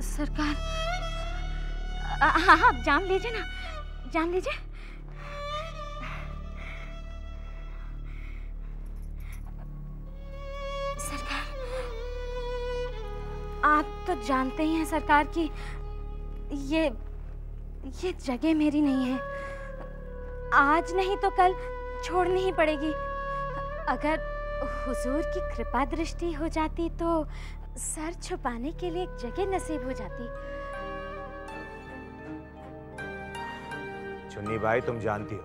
सरकार, हाँ हाँ, जाम लीजिए ना, जाम लीजिए। सरकार, आप तो जानते ही हैं सरकार कि ये जगह मेरी नहीं है। आज नहीं तो कल छोड़नी ही पड़ेगी। अगर हुजूर की कृपा दृष्टि हो जाती तो सर छुपाने के लिए एक जगह नसीब हो जाती। चुन्नी भाई, तुम जानती हो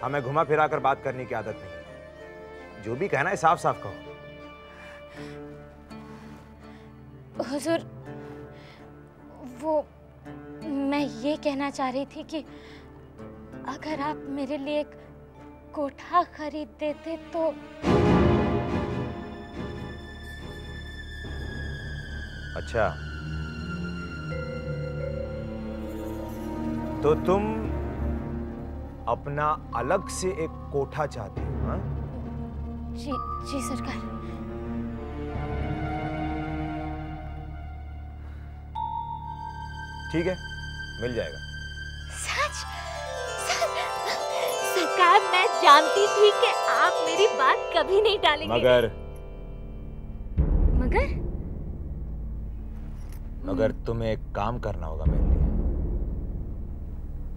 हमें घुमा फिरा कर बात करने की आदत नहीं है। जो भी कहना है साफ साफ कहो। हुजूर, वो मैं ये कहना चाह रही थी कि अगर आप मेरे लिए एक कोठा खरीद देते तो। अच्छा, तो तुम अपना अलग से एक कोठा चाहती हो? हाँ? जी सरकार। ठीक है, मिल जाएगा। सच? सरकार, मैं जानती थी कि आप मेरी बात कभी नहीं टालेंगे। मगर तुम्हें एक काम करना होगा मेरे लिए।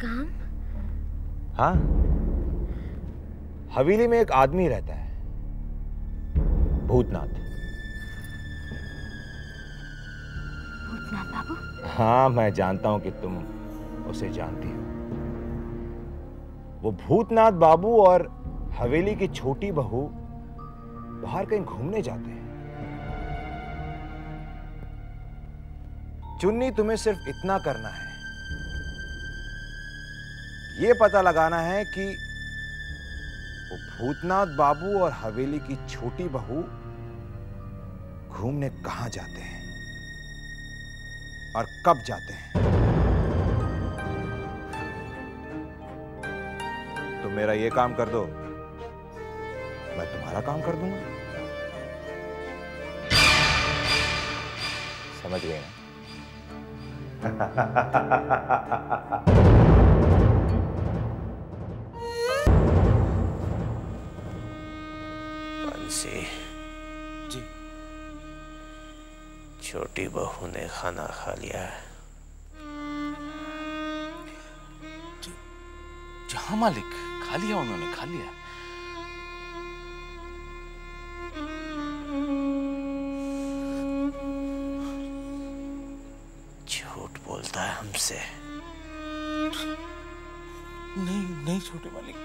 काम? हाँ, हवेली में एक आदमी रहता है, भूतनाथ। भूतनाथ बाबू? हाँ, मैं जानता हूं कि तुम उसे जानती हो। वो भूतनाथ बाबू और हवेली की छोटी बहू बाहर कहीं घूमने जाते हैं। चुन्नी, तुम्हें सिर्फ इतना करना है, ये पता लगाना है कि वो भूतनाथ बाबू और हवेली की छोटी बहू घूमने कहां जाते हैं और कब जाते हैं। तुम मेरा ये काम कर दो, मैं तुम्हारा काम कर दूंगा। समझ गए ना? बंसी जी, छोटी बहू ने खाना खा लिया है। जहां मालिक, खा लिया उन्होंने, खा लिया। झूठ बोलता है हमसे। नहीं छोटे मालिक,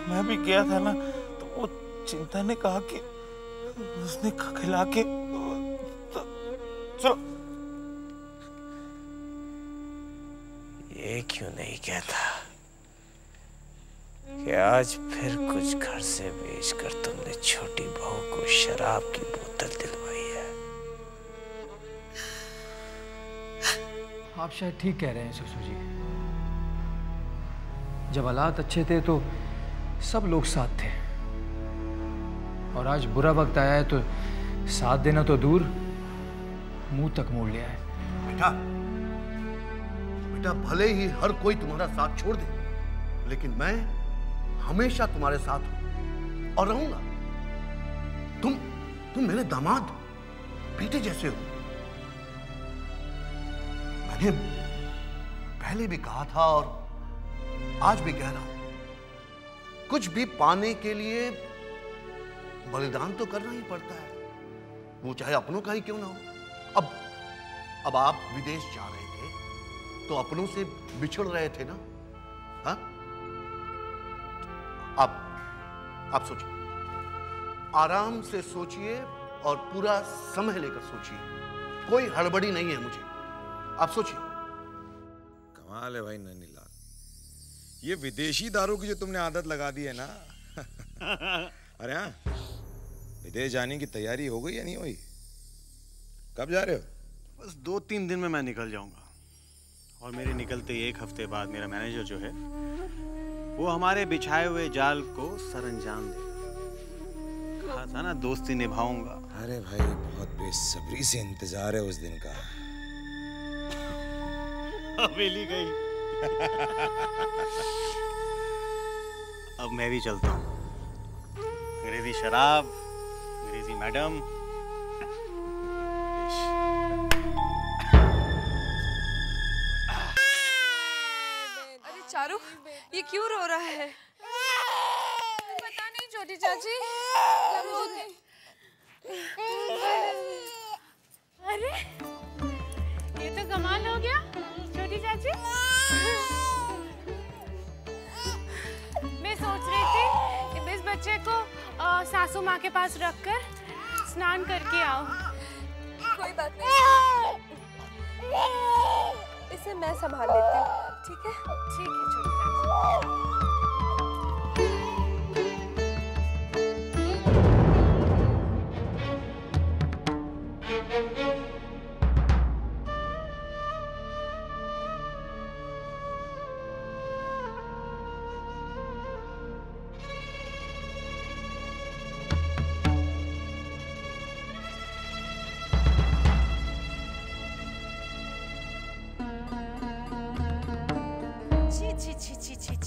मैं भी गया था ना, तो वो चिंता ने कहा कि उसने खिला के तो, चलो। ये क्यों नहीं कहता कि आज फिर कुछ घर से बेचकर तुमने छोटी बहू को शराब की बोतल दिलवाई है? आप शायद ठीक कह रहे हैं ससुर जी। जब हालात अच्छे थे तो सब लोग साथ थे, और आज बुरा वक्त आया है तो साथ देना तो दूर, मुंह तक मोड़ लिया है। बेटा, बेटा भले ही हर कोई तुम्हारा साथ छोड़ दे, लेकिन मैं हमेशा तुम्हारे साथ हूं और रहूंगा। तुम मेरे दामाद बेटे जैसे हो। मैंने पहले भी कहा था और आज भी कह रहा हूं, कुछ भी पाने के लिए बलिदान तो करना ही पड़ता है, वो चाहे अपनों का ही क्यों ना हो। अब आप विदेश जा रहे थे तो अपनों से बिछड़ रहे थे ना? हाँ? आप सोचिए, आराम से सोचिए और पूरा समय लेकर सोचिए, कोई हड़बड़ी नहीं है मुझे। आप सोचिए। कमाल है भाई नैनीलाल, ये विदेशी दारू की जो तुमने आदत लगा दी है ना अरे हाँ, विदेश जाने की तैयारी हो गई या नहीं हुई? कब जा रहे हो? बस 2-3 दिन में मैं निकल जाऊंगा, और मेरे निकलते ही 1 हफ्ते बाद मेरा मैनेजर जो है वो हमारे बिछाए हुए जाल को सरंजाम देगा। कहा था ना दोस्ती निभाऊंगा। अरे भाई बहुत बेसब्री से इंतजार है उस दिन का। हवेली गई अब मैं भी चलता हूँ। अंग्रेजी शराब, अंग्रेजी मैडम। अरे चारू, ये क्यों रो रहा है? पता नहीं छोटी चाची। अरे ये तो कमाल हो गया छोटी चाची। मैं सोच रही थी इस बच्चे को सासू माँ के पास रखकर स्नान करके आओ। कोई बात नहीं, इसे मैं संभाल लेती हूँ। ठीक है? ठीक है छोटी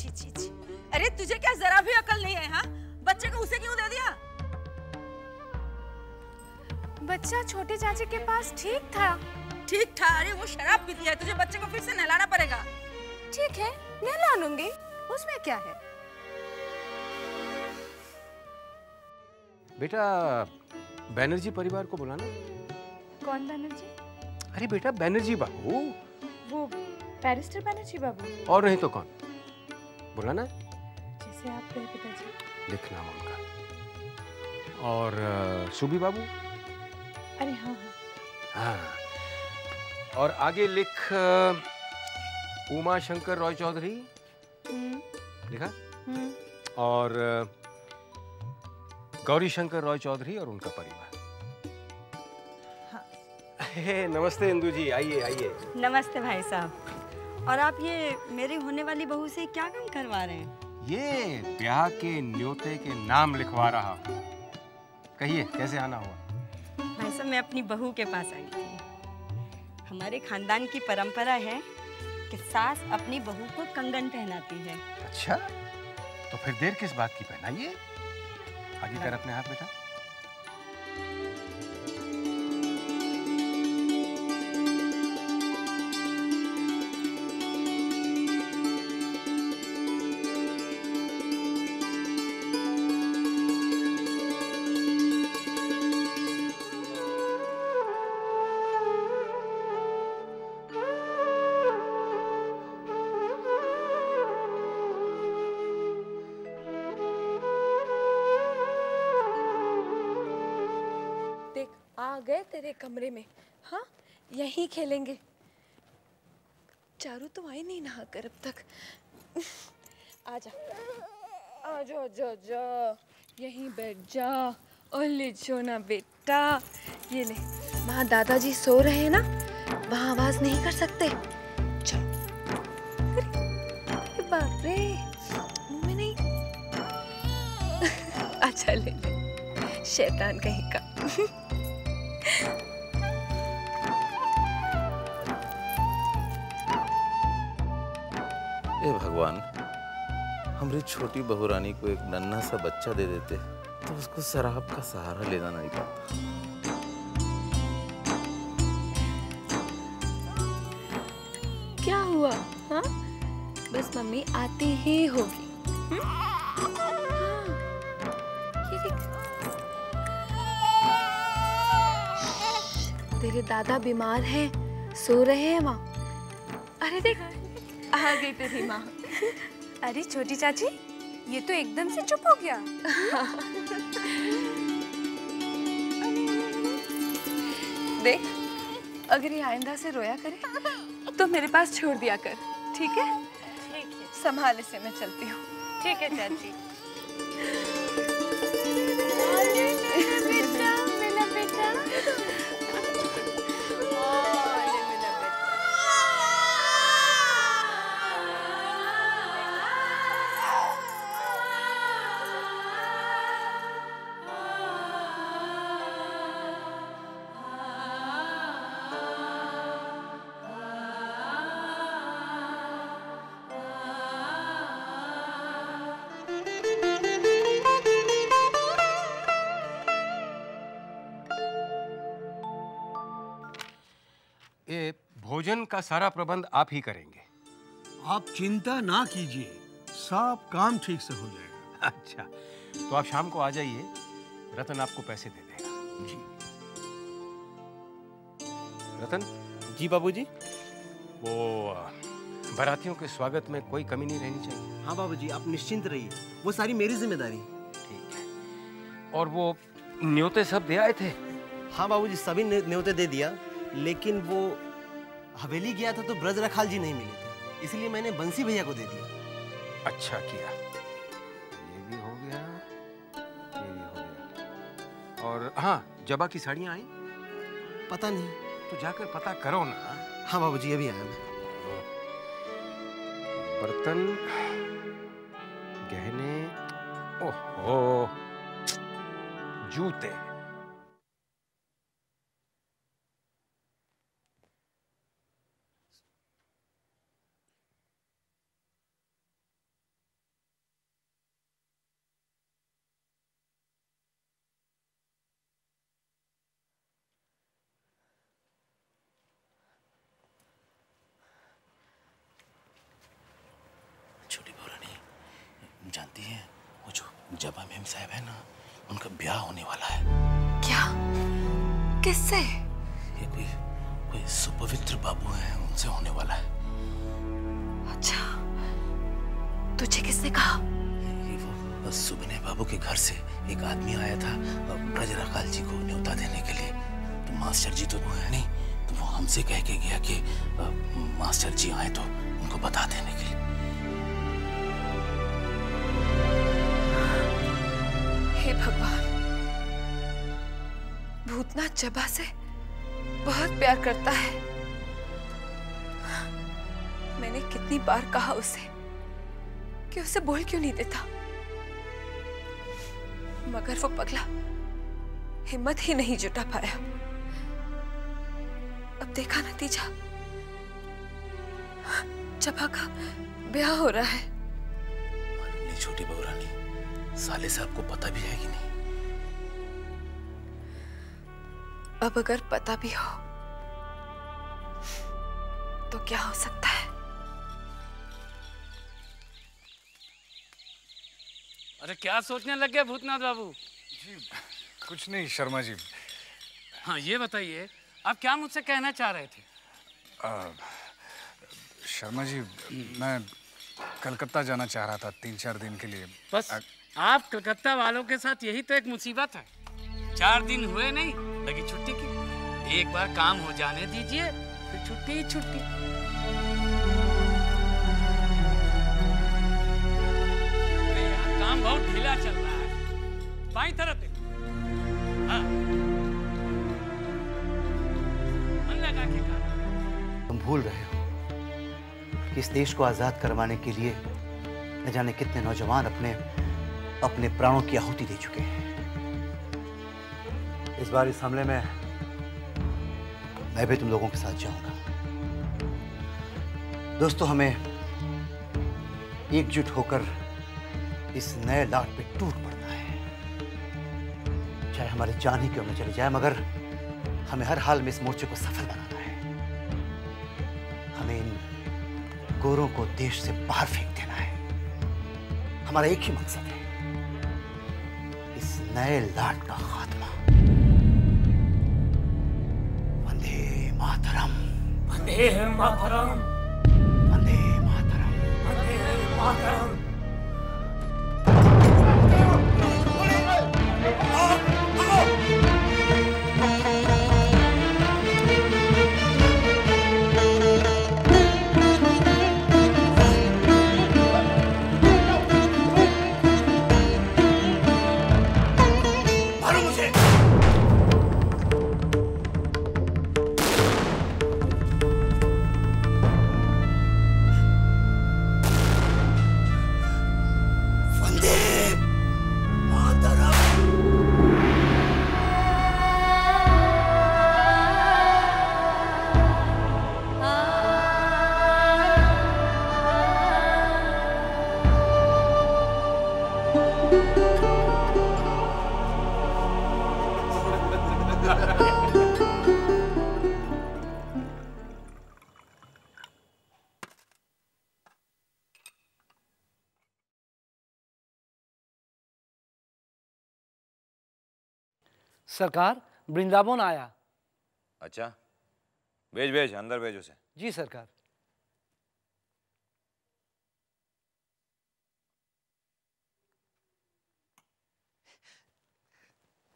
चाची। अरे तुझे क्या जरा भी अकल नहीं है? हाँ, बच्चे को उसे क्यों दे दिया? बच्चा छोटी चाची के पास ठीक था। ठीक था? अरे वो शराब पीती है, तुझे बच्चे को फिर से नहलाना पड़ेगा। ठीक है, नहला लूंगी, उसमें क्या है। बेटा बैनर्जी परिवार को बुलाना। कौन बैनर्जी? अरे बेटा बैनर्जी बाबू। वो बैरिस्टर बैनर्जी बाबू। और नहीं तो कौन? बुलाना। जैसे आप कहे पिताजी। लिख नाम उनका। और सुबी बाबू। अरे हाँ हाँ। और आगे लिख उमा शंकर रॉय चौधरी। लिखा? और गौरी शंकर रॉय चौधरी और उनका परिवार। हाँ। नमस्ते इंदु जी, आइए आइए। नमस्ते भाई साहब। और आप ये मेरी होने वाली बहू से क्या काम करवा रहे हैं? ये ब्याह के न्योते के नाम लिखवा रहा हूँ। कहिए कैसे आना हुआ? भाई साहब मैं अपनी बहू के पास आई थी। हमारे खानदान की परंपरा है कि सास अपनी बहू को कंगन पहनाती है। अच्छा, तो फिर देर किस बात की? पहनाइए। आगे कर अपने हाथ बेटा। आ गए तेरे कमरे में। हाँ, यहीं खेलेंगे। चारू तो आई नहीं नहा कर अब तक। आजा आजा जा जा, यहीं बैठ जा। और ले ना बेटा, ये ले। वहाँ दादाजी सो रहे हैं ना, वहाँ आवाज नहीं कर सकते। चलो। अरे बाप रे, मुंह में नहीं। अच्छा ले ले, शैतान कहीं का। ए भगवान, हमारी छोटी बहू रानी को एक नन्हा सा बच्चा दे देते तो उसको शराब का सहारा लेना नहीं पड़ता। क्या हुआ? हाँ, बस मम्मी आती ही होगी। तेरे दादा बीमार हैं, सो रहे हैं वहाँ। अरे देख, आ गई तेरी माँ। अरे छोटी चाची, ये तो एकदम से चुप हो गया। देख, अगर ये आइंदा से रोया करे तो मेरे पास छोड़ दिया कर, ठीक है? ठीक है। संभाले से मैं चलती हूँ। ठीक है चाची। मेरा बेटा। ये भोजन का सारा प्रबंध आप ही करेंगे। आप चिंता ना कीजिए, सब काम ठीक से हो जाएगा। अच्छा, तो आप शाम को आ जाइए, रतन आपको पैसे दे देगा। जी। रतन। जी बाबूजी। वो बारातियों के स्वागत में कोई कमी नहीं रहनी चाहिए। हाँ बाबूजी, आप निश्चिंत रहिए, वो सारी मेरी जिम्मेदारी। ठीक है। और वो न्योते सब दे आए थे? हाँ बाबूजी, सभी न्योते दे दिया, लेकिन वो हवेली गया था तो ब्रज रखाल जी नहीं मिले थे, इसलिए मैंने बंसी भैया को दे दिया। अच्छा किया। ये भी हो गया, ये भी हो गया। और हाँ, जबा की साड़ियाँ आई? पता नहीं। तो जाकर पता करो ना। हाँ बाबूजी, अभी आया मैं। बर्तन, गहने, ओहो, जूते। जानती हैं, वो जो जबा मेम साहब है ना, उनका ब्याह होने वाला है। क्या? किससे? ये कोई सुपवित्र बाबू है, उनसे होने वाला है। अच्छा, तुझे किसने कहा? ये वो सुबने बाबू के घर से एक आदमी आया था ब्रज रखाल जी को न्योता देने के लिए। तो मास्टर जी तो है नहीं, तो वो हमसे कह के गया कि मास्टर जी आए तो उनको बता देने के लिए। हे भगवान, भूतनाथ जबा से बहुत प्यार करता है। मैंने कितनी बार कहा उसे कि उसे बोल क्यों नहीं देता, मगर वो पगला हिम्मत ही नहीं जुटा पाया। अब देखा नतीजा, जबा का ब्याह हो रहा है। मालूम नहीं छोटी बहू रानी, साले साहब को पता भी है कि नहीं? अब अगर पता भी हो तो क्या हो सकता है? अरे क्या सोचने लग गए भूतनाथ बाबू? जी कुछ नहीं शर्मा जी। हाँ ये बताइए, आप क्या मुझसे कहना चाह रहे थे? शर्मा जी, मैं कलकत्ता जाना चाह रहा था 3-4 दिन के लिए। बस आप कलकत्ता वालों के साथ यही तो एक मुसीबत है। 4 दिन हुए नहीं लगी छुट्टी की। एक बार काम हो जाने दीजिए, फिर छुट्टी ही छुट्टी। काम बहुत ढीला चल रहा है। बाईं तरफ देखो। हाँ। मन लगा के काम। तुम भूल रहे हो कि इस देश को आजाद करवाने के लिए न जाने कितने नौजवान अपने प्राणों की आहुति दे चुके हैं। इस बार इस हमले में मैं भी तुम लोगों के साथ जाऊंगा। दोस्तों, हमें एकजुट होकर इस नए लाट पे टूट पड़ना है। चाहे हमारी जान ही क्यों न चली जाए, मगर हमें हर हाल में इस मोर्चे को सफल बनाना है। हमें इन गोरों को देश से बाहर फेंक देना है। हमारा एक ही मकसद है, इस नए लाट का खात्मा। वंदे मातरम, वंदे मातरम, वंदे मातरम, वंदे मातरम। सरकार, वृंदावन आया। अच्छा, भेज भेज, अंदर भेज उसे। जी सरकार।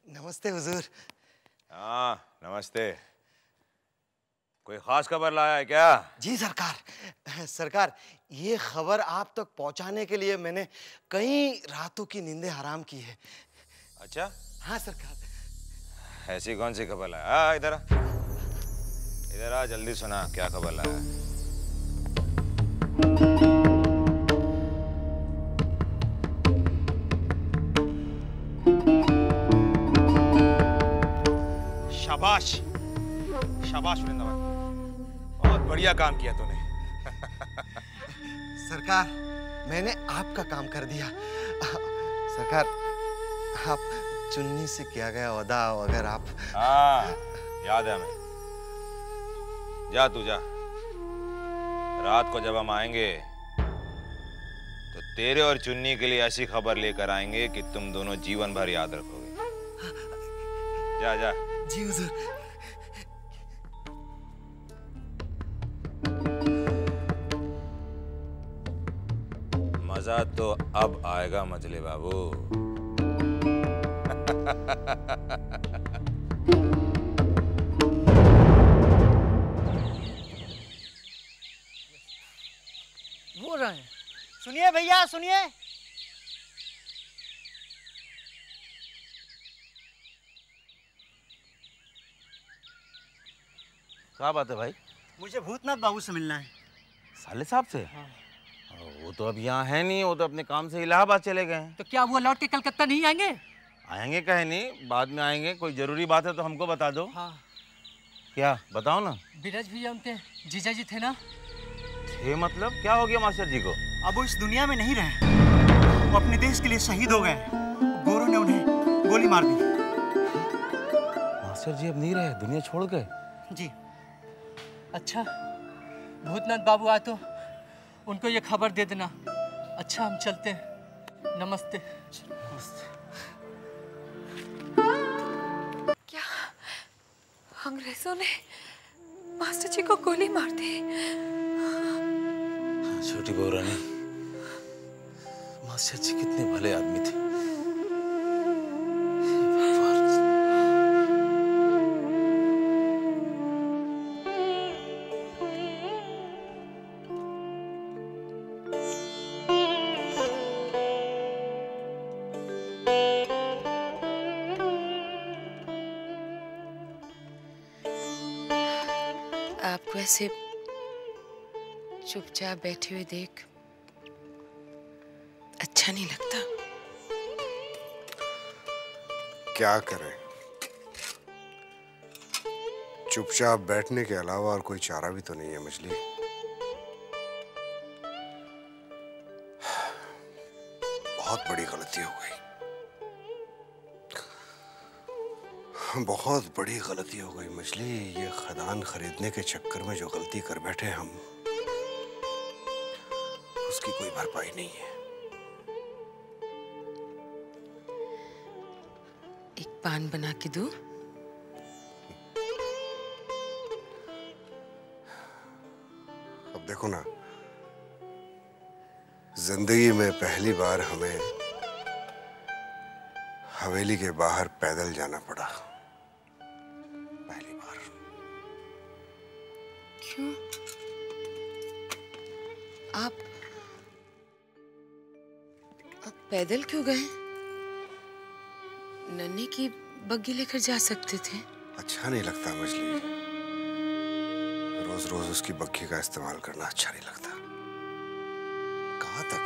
नमस्ते हुजूर। हाँ, नमस्ते। कोई खास खबर लाया है क्या? जी सरकार। सरकार, ये खबर आप तक पहुंचाने के लिए मैंने कई रातों की नींदें हराम की है। अच्छा? हाँ सरकार। ऐसी कौन सी खबर लाया? आ, इधर आ, इधर आ, जल्दी सुना, क्या खबर लाया? शाबाश, शाबाश वृंदावन, बहुत बढ़िया काम किया तूने। सरकार, मैंने आपका काम कर दिया। सरकार, आप चुन्नी से किया गया वादा अगर आप... हाँ, याद है हमें। जा तू जा। रात को जब हम आएंगे तो तेरे और चुन्नी के लिए ऐसी खबर लेकर आएंगे कि तुम दोनों जीवन भर याद रखोगे। जा जा। जी हुजूर। मजा तो अब आएगा मजले बाबू। वो रहे हैं। सुनिए भैया, सुनिए। क्या बात है भाई? मुझे भूतनाथ बाबू से मिलना है। साले साहब से? हाँ। वो तो अब यहाँ है नहीं, वो तो अपने काम से इलाहाबाद चले गए हैं। तो क्या वो लौट के कलकत्ता नहीं आएंगे? आएंगे कहे नहीं, बाद में आएंगे। कोई जरूरी बात है तो हमको बता दो। हाँ। क्या बताओ ना। बीरज भैया उनके जीजा जी थे ना? थे मतलब? क्या हो गया मास्टर जी को? अब वो इस दुनिया में नहीं रहे, वो अपने देश के लिए शहीद हो गए। गोरों ने उन्हें गोली मार दी। मास्टर जी अब नहीं रहे, दुनिया छोड़ गए? जी। अच्छा, भूतनाथ बाबू आए तो उनको ये खबर दे देना। अच्छा, हम चलते हैं। नमस्ते। क्या अंग्रेजों ने मास्टर जी को गोली मार दी? छोटी बहू रानी, मास्टर जी कितने भले आदमी थे। आपको ऐसे चुपचाप बैठे हुए देख अच्छा नहीं लगता? क्या करें, चुपचाप बैठने के अलावा और कोई चारा भी तो नहीं है मछली। बहुत बड़ी गलती हो गई, बहुत बड़ी गलती हो गई मछली। ये खदान खरीदने के चक्कर में जो गलती कर बैठे हम, उसकी कोई भरपाई नहीं है। एक पान बना के दूं? अब देखो ना, जिंदगी में पहली बार हमें हवेली के बाहर पैदल जाना पड़ा। पहली बार। क्यों? आप पैदल क्यों गए? नन्ही की बग्गी लेकर जा सकते थे। अच्छा नहीं लगता मछली, रोज रोज उसकी बग्गी का इस्तेमाल करना अच्छा नहीं लगता। कहाँ तक?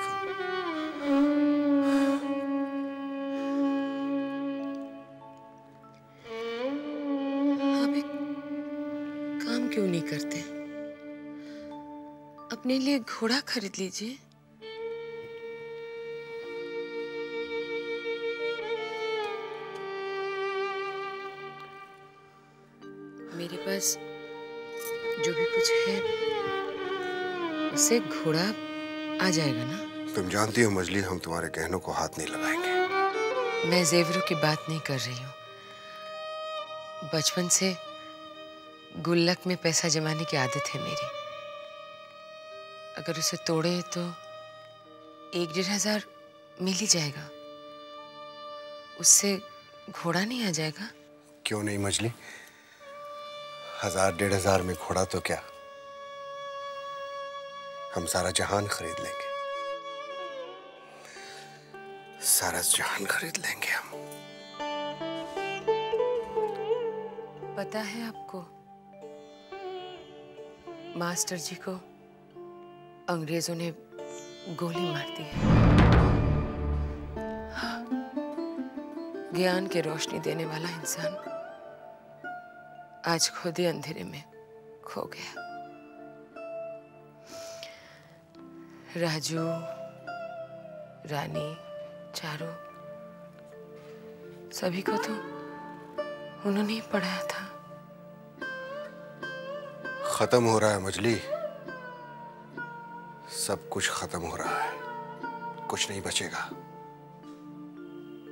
आप एक काम क्यों नहीं करते? अपने लिए घोड़ा खरीद लीजिए। मेरे पास जो भी कुछ है उससे घोड़ा आ जाएगा ना? तुम जानती हो मछली, हम तुम्हारे गहनों को हाथ नहीं लगाएंगे। मैं जेवरों की बात नहीं कर रही हूँ। बचपन से गुल्लक में पैसा जमाने की आदत है मेरी। अगर उसे तोड़े तो 1-1.5 मिल ही जाएगा। उससे घोड़ा नहीं आ जाएगा? क्यों नहीं मछली, 1000-1,500 में घोड़ा तो क्या, हम सारा जहान खरीद लेंगे। सारा जहान खरीद लेंगे हम। पता है आपको, मास्टर जी को अंग्रेजों ने गोली मार दी है। ज्ञान के रोशनी देने वाला इंसान आज खुद ही अंधेरे में खो गया। राजू, रानी, चारू, सभी को तो उन्होंने ही पढ़ाया था। खत्म हो रहा है मछली, सब कुछ खत्म हो रहा है, कुछ नहीं बचेगा।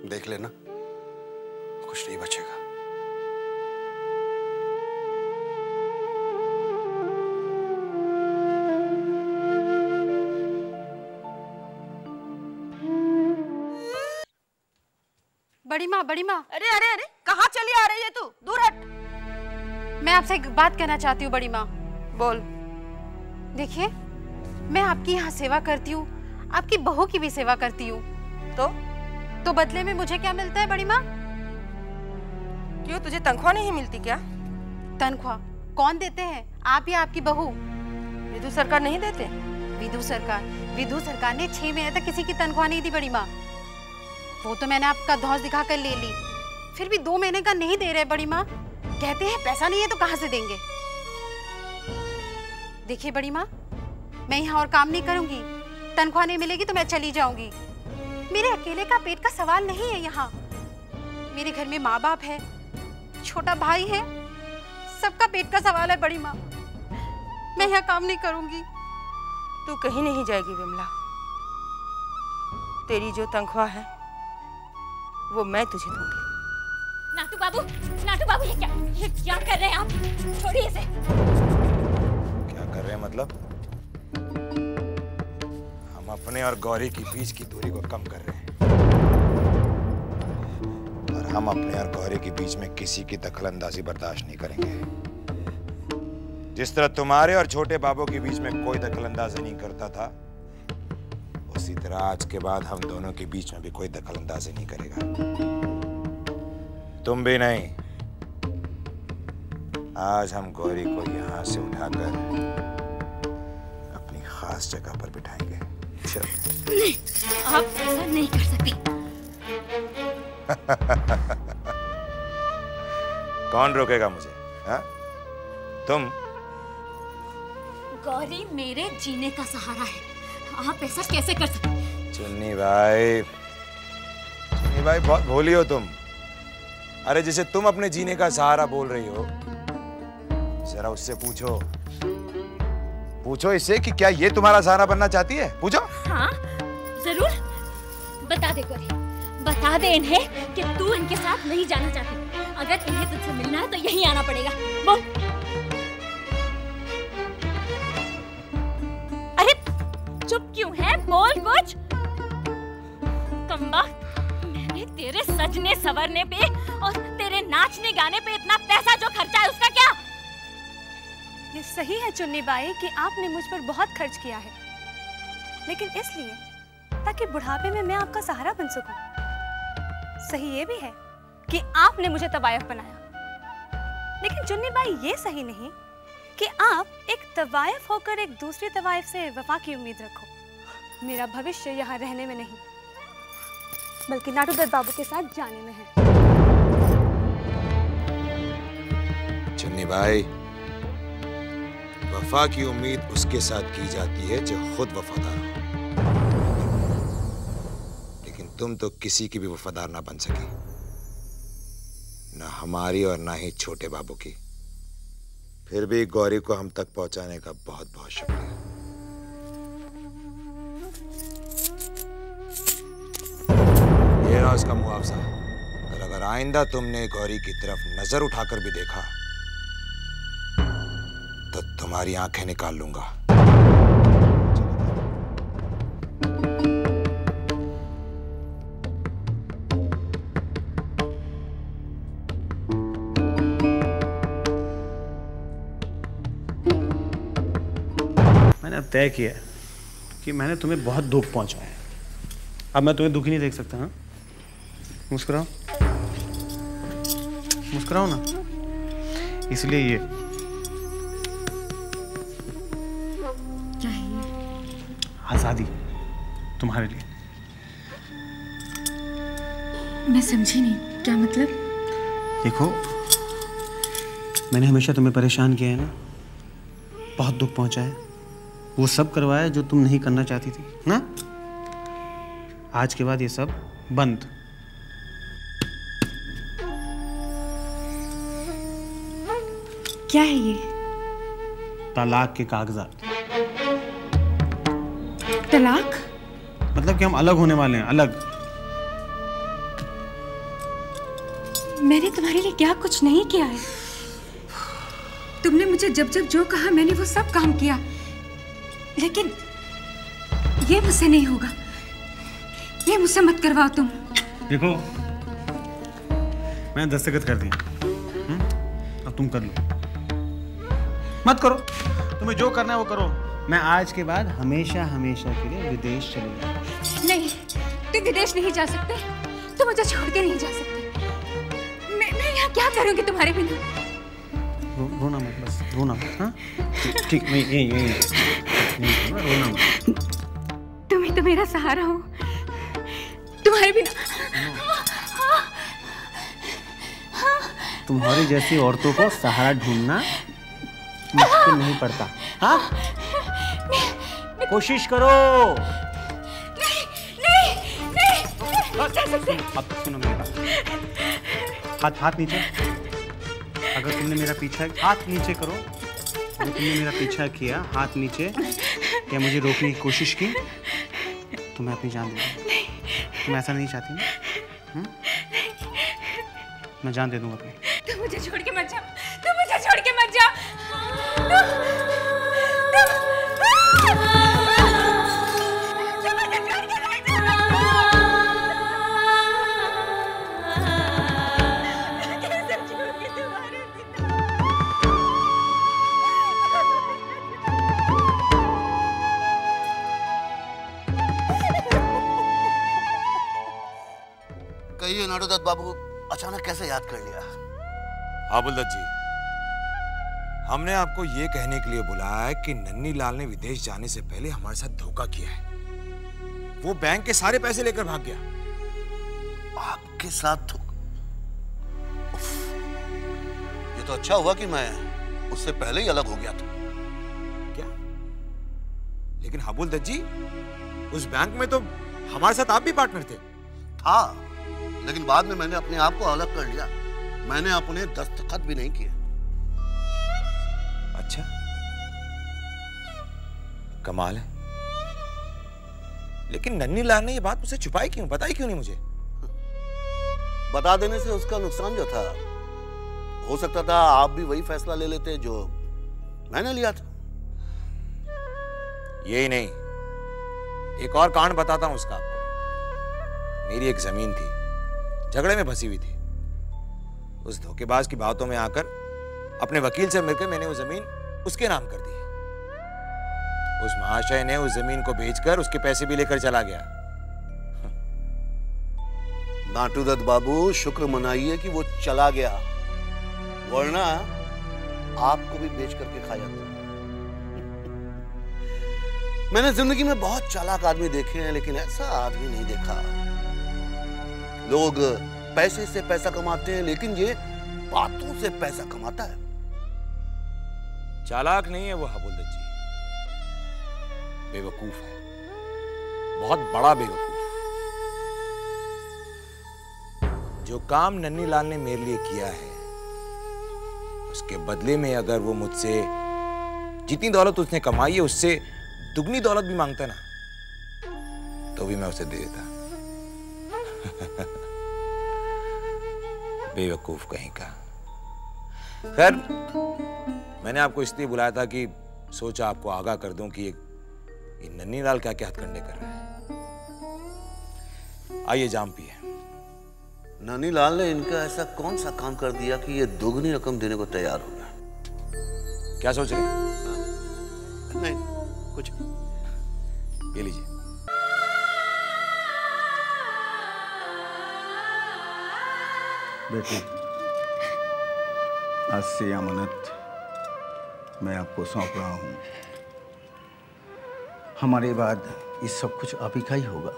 देख लेना, कुछ नहीं बचेगा। बड़ी माँ, अरे अरे अरे, कहाँ चली आ रही है तू? दूर हट। मैं आपसे एक बात कहना चाहती हूँ बड़ी माँ। बोल। देखिए, मैं आपकी यहाँ सेवा करती हूँ, आपकी बहू की भी सेवा करती हूँ। तो बदले में मुझे क्या मिलता है बड़ी माँ? क्यों, तुझे तनख्वाह नहीं मिलती क्या? तनख्वाह कौन देते हैं, आप या आपकी बहू? विधु सरकार नहीं देते? विधु सरकार ने 6 महीने तक किसी की तनख्वाह नहीं दी बड़ी माँ। वो तो मैंने आपका धौंस दिखाकर ले ली, फिर भी 2 महीने का नहीं दे रहे बड़ी माँ। कहते हैं पैसा नहीं है तो कहाँ से देंगे। देखिए बड़ी माँ, मैं यहाँ और काम नहीं करूंगी, तनख्वाह नहीं मिलेगी तो मैं चली जाऊंगी। मेरे अकेले का पेट का सवाल नहीं है यहाँ। मेरे घर में माँ बाप है, छोटा भाई है, सबका पेट का सवाल है बड़ी माँ। मैं यहाँ काम नहीं करूंगी। तू कहीं नहीं जाएगी विमला। तेरी जो तनख्वाह है वो मैं तुझे दूंगी। नाटू बाबू, ये क्या कर रहे हैं आप? छोड़िए इसे। क्या कर रहे हैं मतलब? हम अपने और गौरी के बीच की दूरी को कम कर रहे हैं, और हम अपने और गौरी के बीच में किसी की दखलंदाजी बर्दाश्त नहीं करेंगे। जिस तरह तुम्हारे और छोटे बाबू के बीच में कोई दखलंदाजी नहीं करता था, उसी तरह आज के बाद हम दोनों के बीच में भी कोई दखलंदाजी नहीं करेगा। तुम भी नहीं। आज हम गौरी को यहाँ से उठाकर अपनी खास जगह पर बिठाएंगे। चलो। नहीं, आप ऐसा नहीं कर सकती। कौन रोकेगा मुझे? हाँ? तुम? गौरी मेरे जीने का सहारा है, आप ऐसा कैसे कर सकते? चुन्नी भाई बहुत भोली हो तुम। अरे जिसे तुम अपने जीने का सहारा बोल रही हो, जरा उससे पूछो इससे कि क्या ये तुम्हारा सहारा बनना चाहती है? पूछो। हाँ जरूर, बता दे गौरी, बता दे इन्हें कि तू इनके साथ नहीं जाना चाहती। अगर इन्हें तुझसे मिलना है तो यहीं आना पड़ेगा। बोल। अरे चुप क्यों है, बोल कुछ। कम्बख्त, मैंने तेरे सजने संवरने पे और तेरे नाचने गाने पे इतना पैसा जो खर्चा है उसका क्या? ये सही है चुन्नी बाई कि आपने मुझ पर बहुत खर्च किया है, लेकिन इसलिए ताकि बुढ़ापे में मैं आपका सहारा बन सकूं। सही ये भी है कि आपने मुझे तवायफ बनाया, लेकिन चुन्नी बाई ये सही नहीं कि आप एक तवायफ होकर एक दूसरी तवायफ से वफा की उम्मीद रखो। मेरा भविष्य यहाँ रहने में नहीं बल्कि नाटूदत्त बाबू के साथ जाने में है। चुन्नी भाई, वफा की उम्मीद उसके साथ की जाती है जो खुद वफादार हो, लेकिन तुम तो किसी की भी वफादार ना बन सकी, ना हमारी और ना ही छोटे बाबू की। फिर भी गौरी को हम तक पहुंचाने का बहुत बहुत शुक्रिया। ये रहा उसका मुआवजा, और अगर आइंदा तुमने गौरी की तरफ नजर उठाकर भी देखा तो तुम्हारी आंखें निकाल लूंगा। मैंने अब तय किया है कि मैंने तुम्हें बहुत दुख पहुंचाया है, अब मैं तुम्हें दुखी नहीं देख सकता। हाँ, मुस्कुराओ, मुस्कुराओ ना। इसलिए ये आजादी तुम्हारे लिए। मैं समझी नहीं, क्या मतलब? देखो, मैंने हमेशा तुम्हें परेशान किया है ना, बहुत दुख पहुंचाया, वो सब करवाया जो तुम नहीं करना चाहती थी ना। आज के बाद ये सब बंद। क्या है ये? तलाक के कागजात। तलाक? मतलब कि हम अलग होने वाले हैं, अलग। मैंने तुम्हारे लिए क्या कुछ नहीं किया है। तुमने मुझे जब जब जो कहा मैंने वो सब काम किया, लेकिन ये मुझसे नहीं होगा। ये मुझसे मत करवाओ तुम। देखो, मैंने दस्तखत कर दिया, अब तुम कर लो। मत करो, तुम्हें जो करना है वो करो। मैं आज के बाद हमेशा हमेशा के लिए विदेश चले जाऊंगा। नहीं, तुम विदेश नहीं जा सकते, तुम मुझे छोड़ के नहीं जा सकते। मैं यहाँ क्या करूँगी तुम्हारे बिना? रोना मत, बस रोना मत। हाँ ठीक, मैं यही रोना मत। तुम ही तो मेरा सहारा हो, तुम्हारे बिना। तुम्हारी जैसी औरतों को सहारा ढूंढना मुश्किल नहीं पड़ता। हाँ, कोशिश करो। नहीं, जा सकते। अब सुनो मेरी बात। हाथ नीचे। अगर तुमने मेरा पीछा, हाथ नीचे करो। अगर तुमने मेरा पीछा किया, हाथ नीचे, या मुझे रोकने की कोशिश की, तो मैं अपनी जान दे दूंगा। तुम ऐसा नहीं चाहती ना? मैं जान दे दूंगा अपनी। तुम मुझे छोड़ के मत जाओ, तुम मुझे छोड़ के मत जाओ। कहिए नाटूदत्त बाबू, अचानक कैसे याद कर लिया? आबुलदत्त जी, हमने आपको ये कहने के लिए बुलाया है कि नन्नी लाल ने विदेश जाने से पहले हमारे साथ धोखा किया है। वो बैंक के सारे पैसे लेकर भाग गया। आपके साथ तो ये तो अच्छा हुआ कि मैं उससे पहले ही अलग हो गया था। क्या? लेकिन हबुल दत्त जी, उस बैंक में तो हमारे साथ आप भी पार्टनर थे। था, लेकिन बाद में मैंने अपने आप को अलग कर लिया। मैंने अपने दस्तखत भी नहीं किए। अच्छा, कमाल है। लेकिन नन्ही लाल ने ये बात मुझसे छुपाई क्यों, बताई क्यों नहीं मुझे? बता देने से उसका नुकसान जो था, हो सकता था आप भी वही फैसला ले लेते जो मैंने लिया था। यही नहीं, एक और कांड बताता हूं उसका आपको। मेरी एक जमीन थी, झगड़े में फंसी हुई थी। उस धोखेबाज की बातों में आकर अपने वकील से मिलकर मैंने वो जमीन उसके नाम कर दी। उस महाशय ने उस जमीन को बेचकर उसके पैसे भी लेकर चला गया। नाटू दत्त बाबू, शुक्र मनाइए कि वो चला गया, वरना आपको भी बेच करके खा जाता। मैंने जिंदगी में बहुत चालाक आदमी देखे हैं, लेकिन ऐसा आदमी नहीं देखा। लोग पैसे से पैसा कमाते हैं, लेकिन ये बातों से पैसा कमाता है। चालाक नहीं है वो हबुल दत्त जी, बेवकूफ है, बहुत बड़ा बेवकूफ। जो काम नन्ही लाल ने मेरे लिए किया है, उसके बदले में अगर वो मुझसे जितनी दौलत उसने कमाई है उससे दुगनी दौलत भी मांगता ना, तो भी मैं उसे दे देता। बेवकूफ कहीं का। खैर, मैंने आपको इसलिए बुलाया था कि सोचा आपको आगाह कर दूं कि ये नन्ही लाल क्या क्या हथकंडे कर रहा है। आइए जाम पिए। नन्ही लाल ने इनका ऐसा कौन सा काम कर दिया कि ये दोगुनी रकम देने को तैयार हो गया? क्या सोच रहे हैं? नहीं, कुछ पी लीजिए। बेटी, आज से अमानत मैं आपको सौंप रहा हूँ। हमारे बाद ये सब कुछ आप ही का ही होगा।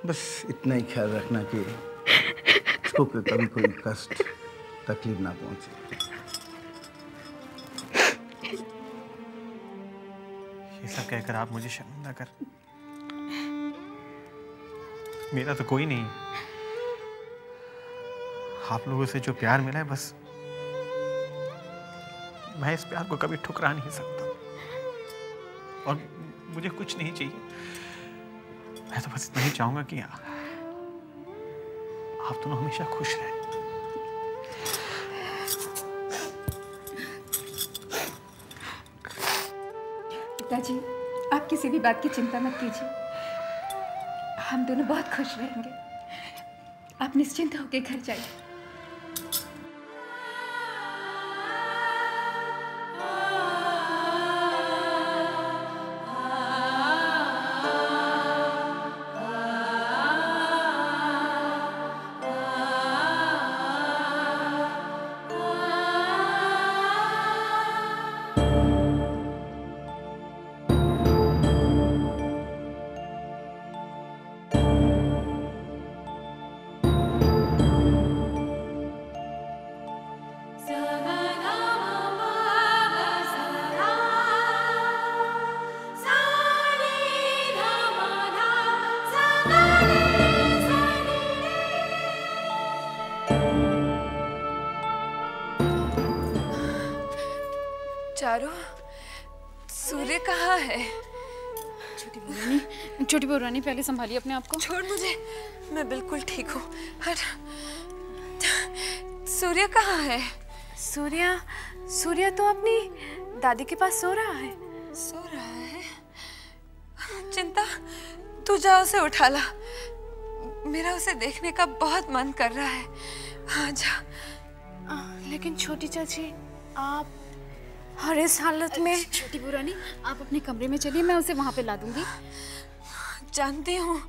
बस इतना ही ख्याल रखना कि इसको कभी कोई कष्ट तकलीफ ना पहुंचे। ये सब कहकर आप मुझे शर्मिंदा कर। मेरा तो कोई नहीं। आप लोगों से जो प्यार मिला है, बस मैं इस प्यार को कभी ठुकरा नहीं सकता। और मुझे कुछ नहीं चाहिए। मैं तो बस इतना ही चाहूंगा कि आप दोनों हमेशा खुश रहें। पिताजी, आप किसी भी बात की चिंता मत कीजिए। हम दोनों बहुत खुश रहेंगे। आप निश्चिंत होकर घर जाइए। चारू, सूर्य कहाँ है? छोटी बहू रानी, पहले संभालिए अपने आप को। छोड़ मुझे, मैं बिल्कुल ठीक हूँ। हट। सूर्य कहाँ है? सूर्य तो अपनी दादी के पास सो रहा है। सो रहा है? चिंता, तू जा उसे उठा ला। मेरा उसे देखने का बहुत मन कर रहा है। हाँ जा। लेकिन छोटी चाची, आप हर इस हालत में। छोटी बहू रानी, आप अपने कमरे में चलिए, मैं उसे वहां पे ला दूंगी। जानती हूँ,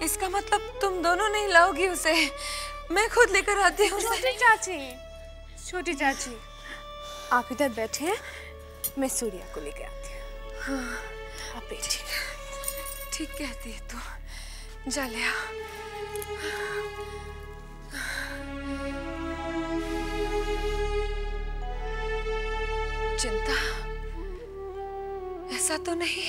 इसका मतलब तुम दोनों नहीं लाओगी उसे। मैं खुद लेकर आती हूँ। छोटी चाची, आप इधर बैठे हैं, मैं सूर्या को लेकर आती हूँ। हाँ, आप बैठिए। ठीक कहती है तू। जा ले आ। तो नहीं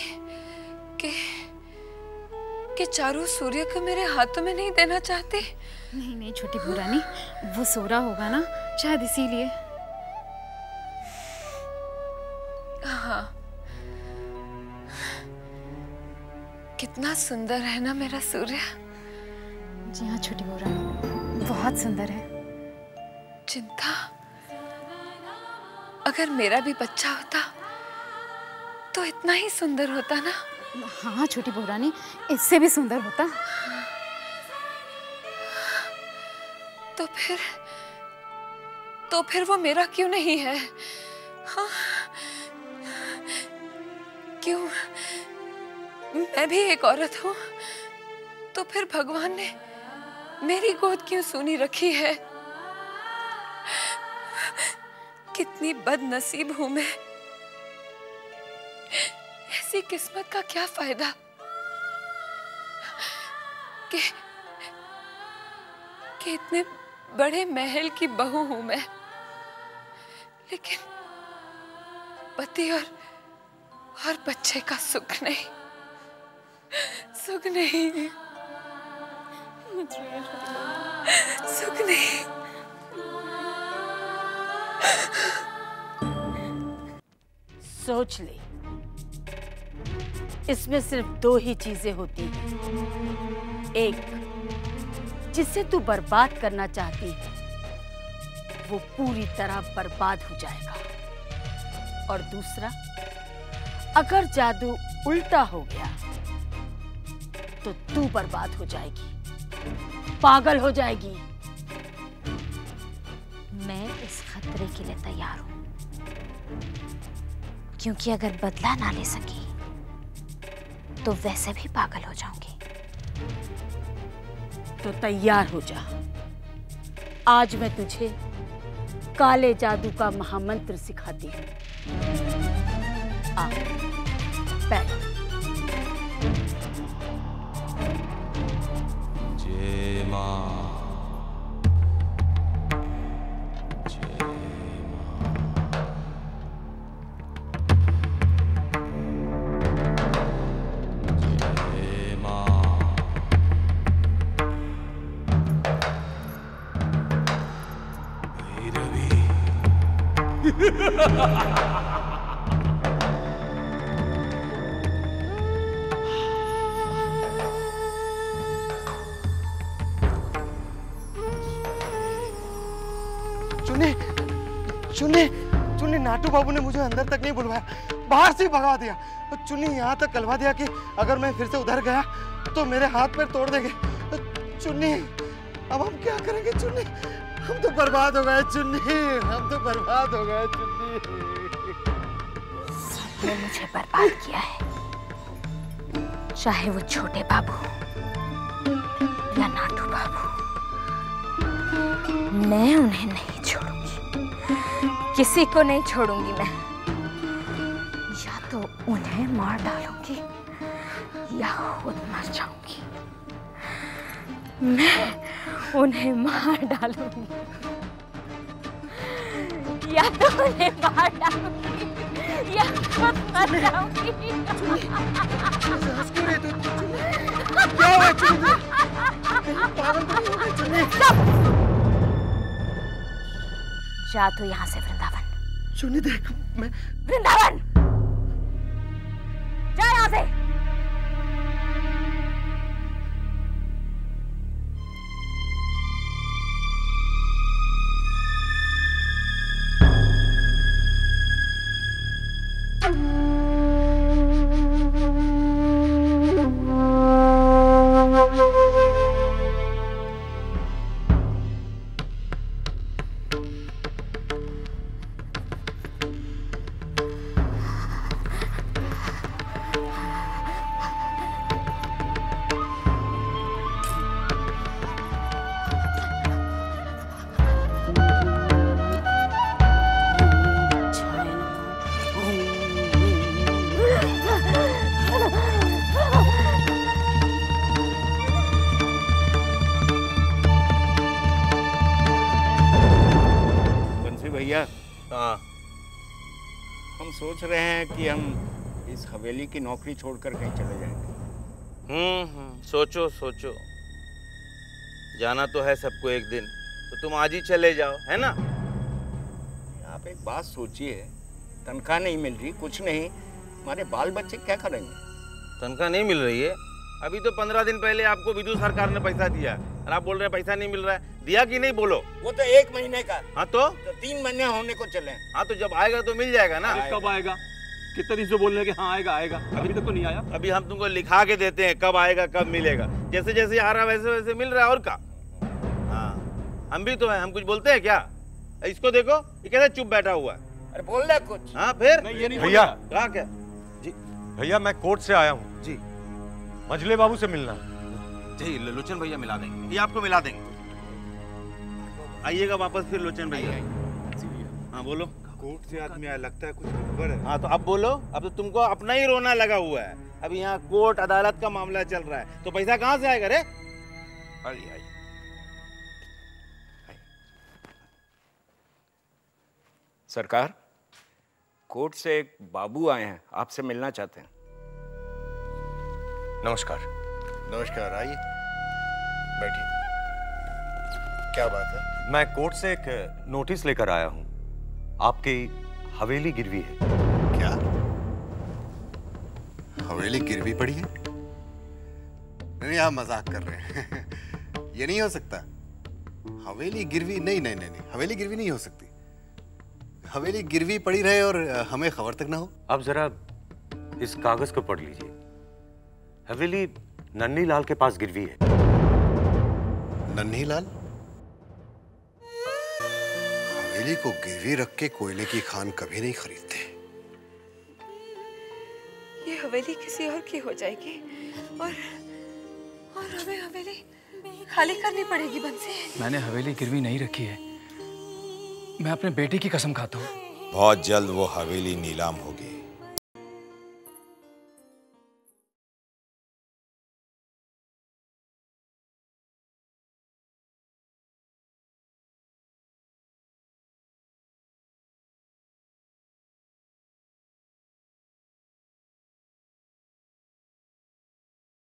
कि चारू सूर्य को मेरे हाथों में नहीं देना चाहते? नहीं नहीं छोटी बहू रानी, वो सो रहा होगा ना, शायद इसीलिए। हाँ, कितना सुंदर है ना मेरा सूर्य। जी हाँ छोटी बहू रानी, बहुत सुंदर है। चिंता, अगर मेरा भी बच्चा होता तो इतना ही सुंदर होता ना? हाँ छोटी बहू रानी, इससे भी सुंदर होता। तो फिर वो मेरा क्यों नहीं है? हाँ? क्यों? मैं भी एक औरत हूँ, तो फिर भगवान ने मेरी गोद क्यों सूनी रखी है? कितनी बदनसीब हूं मैं। ऐसी किस्मत का क्या फायदा कि इतने बड़े महल की बहू हूं मैं, लेकिन पति और बच्चे का सुख नहीं, सुख नहीं, सुख नहीं। सोच ले, इसमें सिर्फ दो ही चीजें होती हैं। एक, जिसे तू बर्बाद करना चाहती है वो पूरी तरह बर्बाद हो जाएगा, और दूसरा, अगर जादू उल्टा हो गया तो तू बर्बाद हो जाएगी, पागल हो जाएगी। मैं इस खतरे के लिए तैयार हूं, क्योंकि अगर बदला ना ले सकी तो वैसे भी पागल हो जाऊंगी। तो तैयार हो जा, आज मैं तुझे काले जादू का महामंत्र सिखाती हूँ। आ, बैठ। जय मां। चुन्नी, चुन्नी, चुन्नी, नाटू बाबू ने मुझे अंदर तक नहीं बुलवाया, बाहर से ही भगा दिया। चुन्नी यहाँ तक कलवा दिया कि अगर मैं फिर से उधर गया तो मेरे हाथ पैर तोड़ देंगे। चुन्नी, अब हम क्या करेंगे चुन्नी? हम तो बर्बाद हो गए चुन्नी, हम तो बर्बाद हो गए चुन्नी। सबने मुझे बर्बाद किया है, चाहे वो छोटे बाबू या नाटू बाबू। मैं उन्हें नहीं छोड़ूंगी, किसी को नहीं छोड़ूंगी मैं। या तो उन्हें मार डालूंगी या खुद मर जाऊंगी। मैं उन्हें मार डालूंगी या तो उन्हें मार डालूंगी या खुद मर जाऊंगी। क्या हुआ चुन्नी? पागल तो नहीं हो गई चुन्नी? जा तो यहाँ से वृंदावन। चुन्नी देख, मैं वृंदावन जा यहाँ से। भैया, हाँ, हम सोच रहे हैं कि हम इस हवेली की नौकरी छोड़कर कहीं चले जाएंगे। सोचो सोचो, जाना तो है सबको एक दिन, तो तुम आज ही चले जाओ, है ना? आप एक बात सोचिए, तनख्वाह नहीं मिल रही, कुछ नहीं, हमारे बाल बच्चे क्या करेंगे? तनख्वाह नहीं मिल रही है? अभी तो 15 दिन पहले आपको विदु सरकार ने पैसा दिया और आप बोल रहे हैं पैसा नहीं मिल रहा है। दिया कि नहीं बोलो? वो तो 1 महीने का। हाँ तो 3 महीने होने को चले। हाँ तो जब आएगा तो मिल जाएगा ना। कब आएगा? कितने दिन से बोल रहे हैं कि हाँ आएगा आएगा, अभी तक तो नहीं आया। अभी हम तुमको लिखा के देते हैं कब आएगा कब मिलेगा, जैसे जैसे आ रहा वैसे वैसे मिल रहा है। और क्या? हाँ हम भी तो हैं, हम कुछ बोलते हैं क्या? इसको देखो, ये कैसे चुप बैठा हुआ है। अरे बोल रहा कुछ। हाँ फिर भैया कहा क्या जी? भैया मैं कोर्ट से आया हूँ जी, मजले बाबू से मिलना। जी लोचन भैया मिला देंगे, ये आपको मिला देंगे। आइएगा वापस फिर लोचन भैया। हाँ बोलो। कोर्ट से आदमी आया, लगता है कुछ गड़बड़ है। हाँ तो अब बोलो, अब तो तुमको अपना ही रोना लगा हुआ है। अब यहाँ कोर्ट अदालत का मामला चल रहा है, तो पैसा कहाँ से आएगा रे? आइए आइए। सरकार, कोर्ट से एक बाबू आए हैं, आपसे मिलना चाहते हैं। नमस्कार। नमस्कार, आइए बैठिए। क्या बात है? मैं कोर्ट से एक नोटिस लेकर आया हूँ, आपकी हवेली गिरवी है। क्या हवेली गिरवी पड़ी है? नहीं, आप मजाक कर रहे हैं। ये नहीं हो सकता। हवेली गिरवी नहीं नहीं नहीं नहीं, हवेली गिरवी नहीं हो सकती। हवेली गिरवी पड़ी रहे और हमें खबर तक ना हो। अब जरा इस कागज को पढ़ लीजिए। हवेली नन्ही लाल के पास गिरवी है। नन्ही लाल? हवेली को गिरवी रख के कोयले की खान कभी नहीं खरीदते। ये हवेली किसी और की हो जाएगी और हमें हवेली खाली करनी पड़ेगी बंसी। मैंने हवेली गिरवी नहीं रखी है, मैं अपने बेटे की कसम खाता हूँ। बहुत जल्द वो हवेली नीलाम होगी।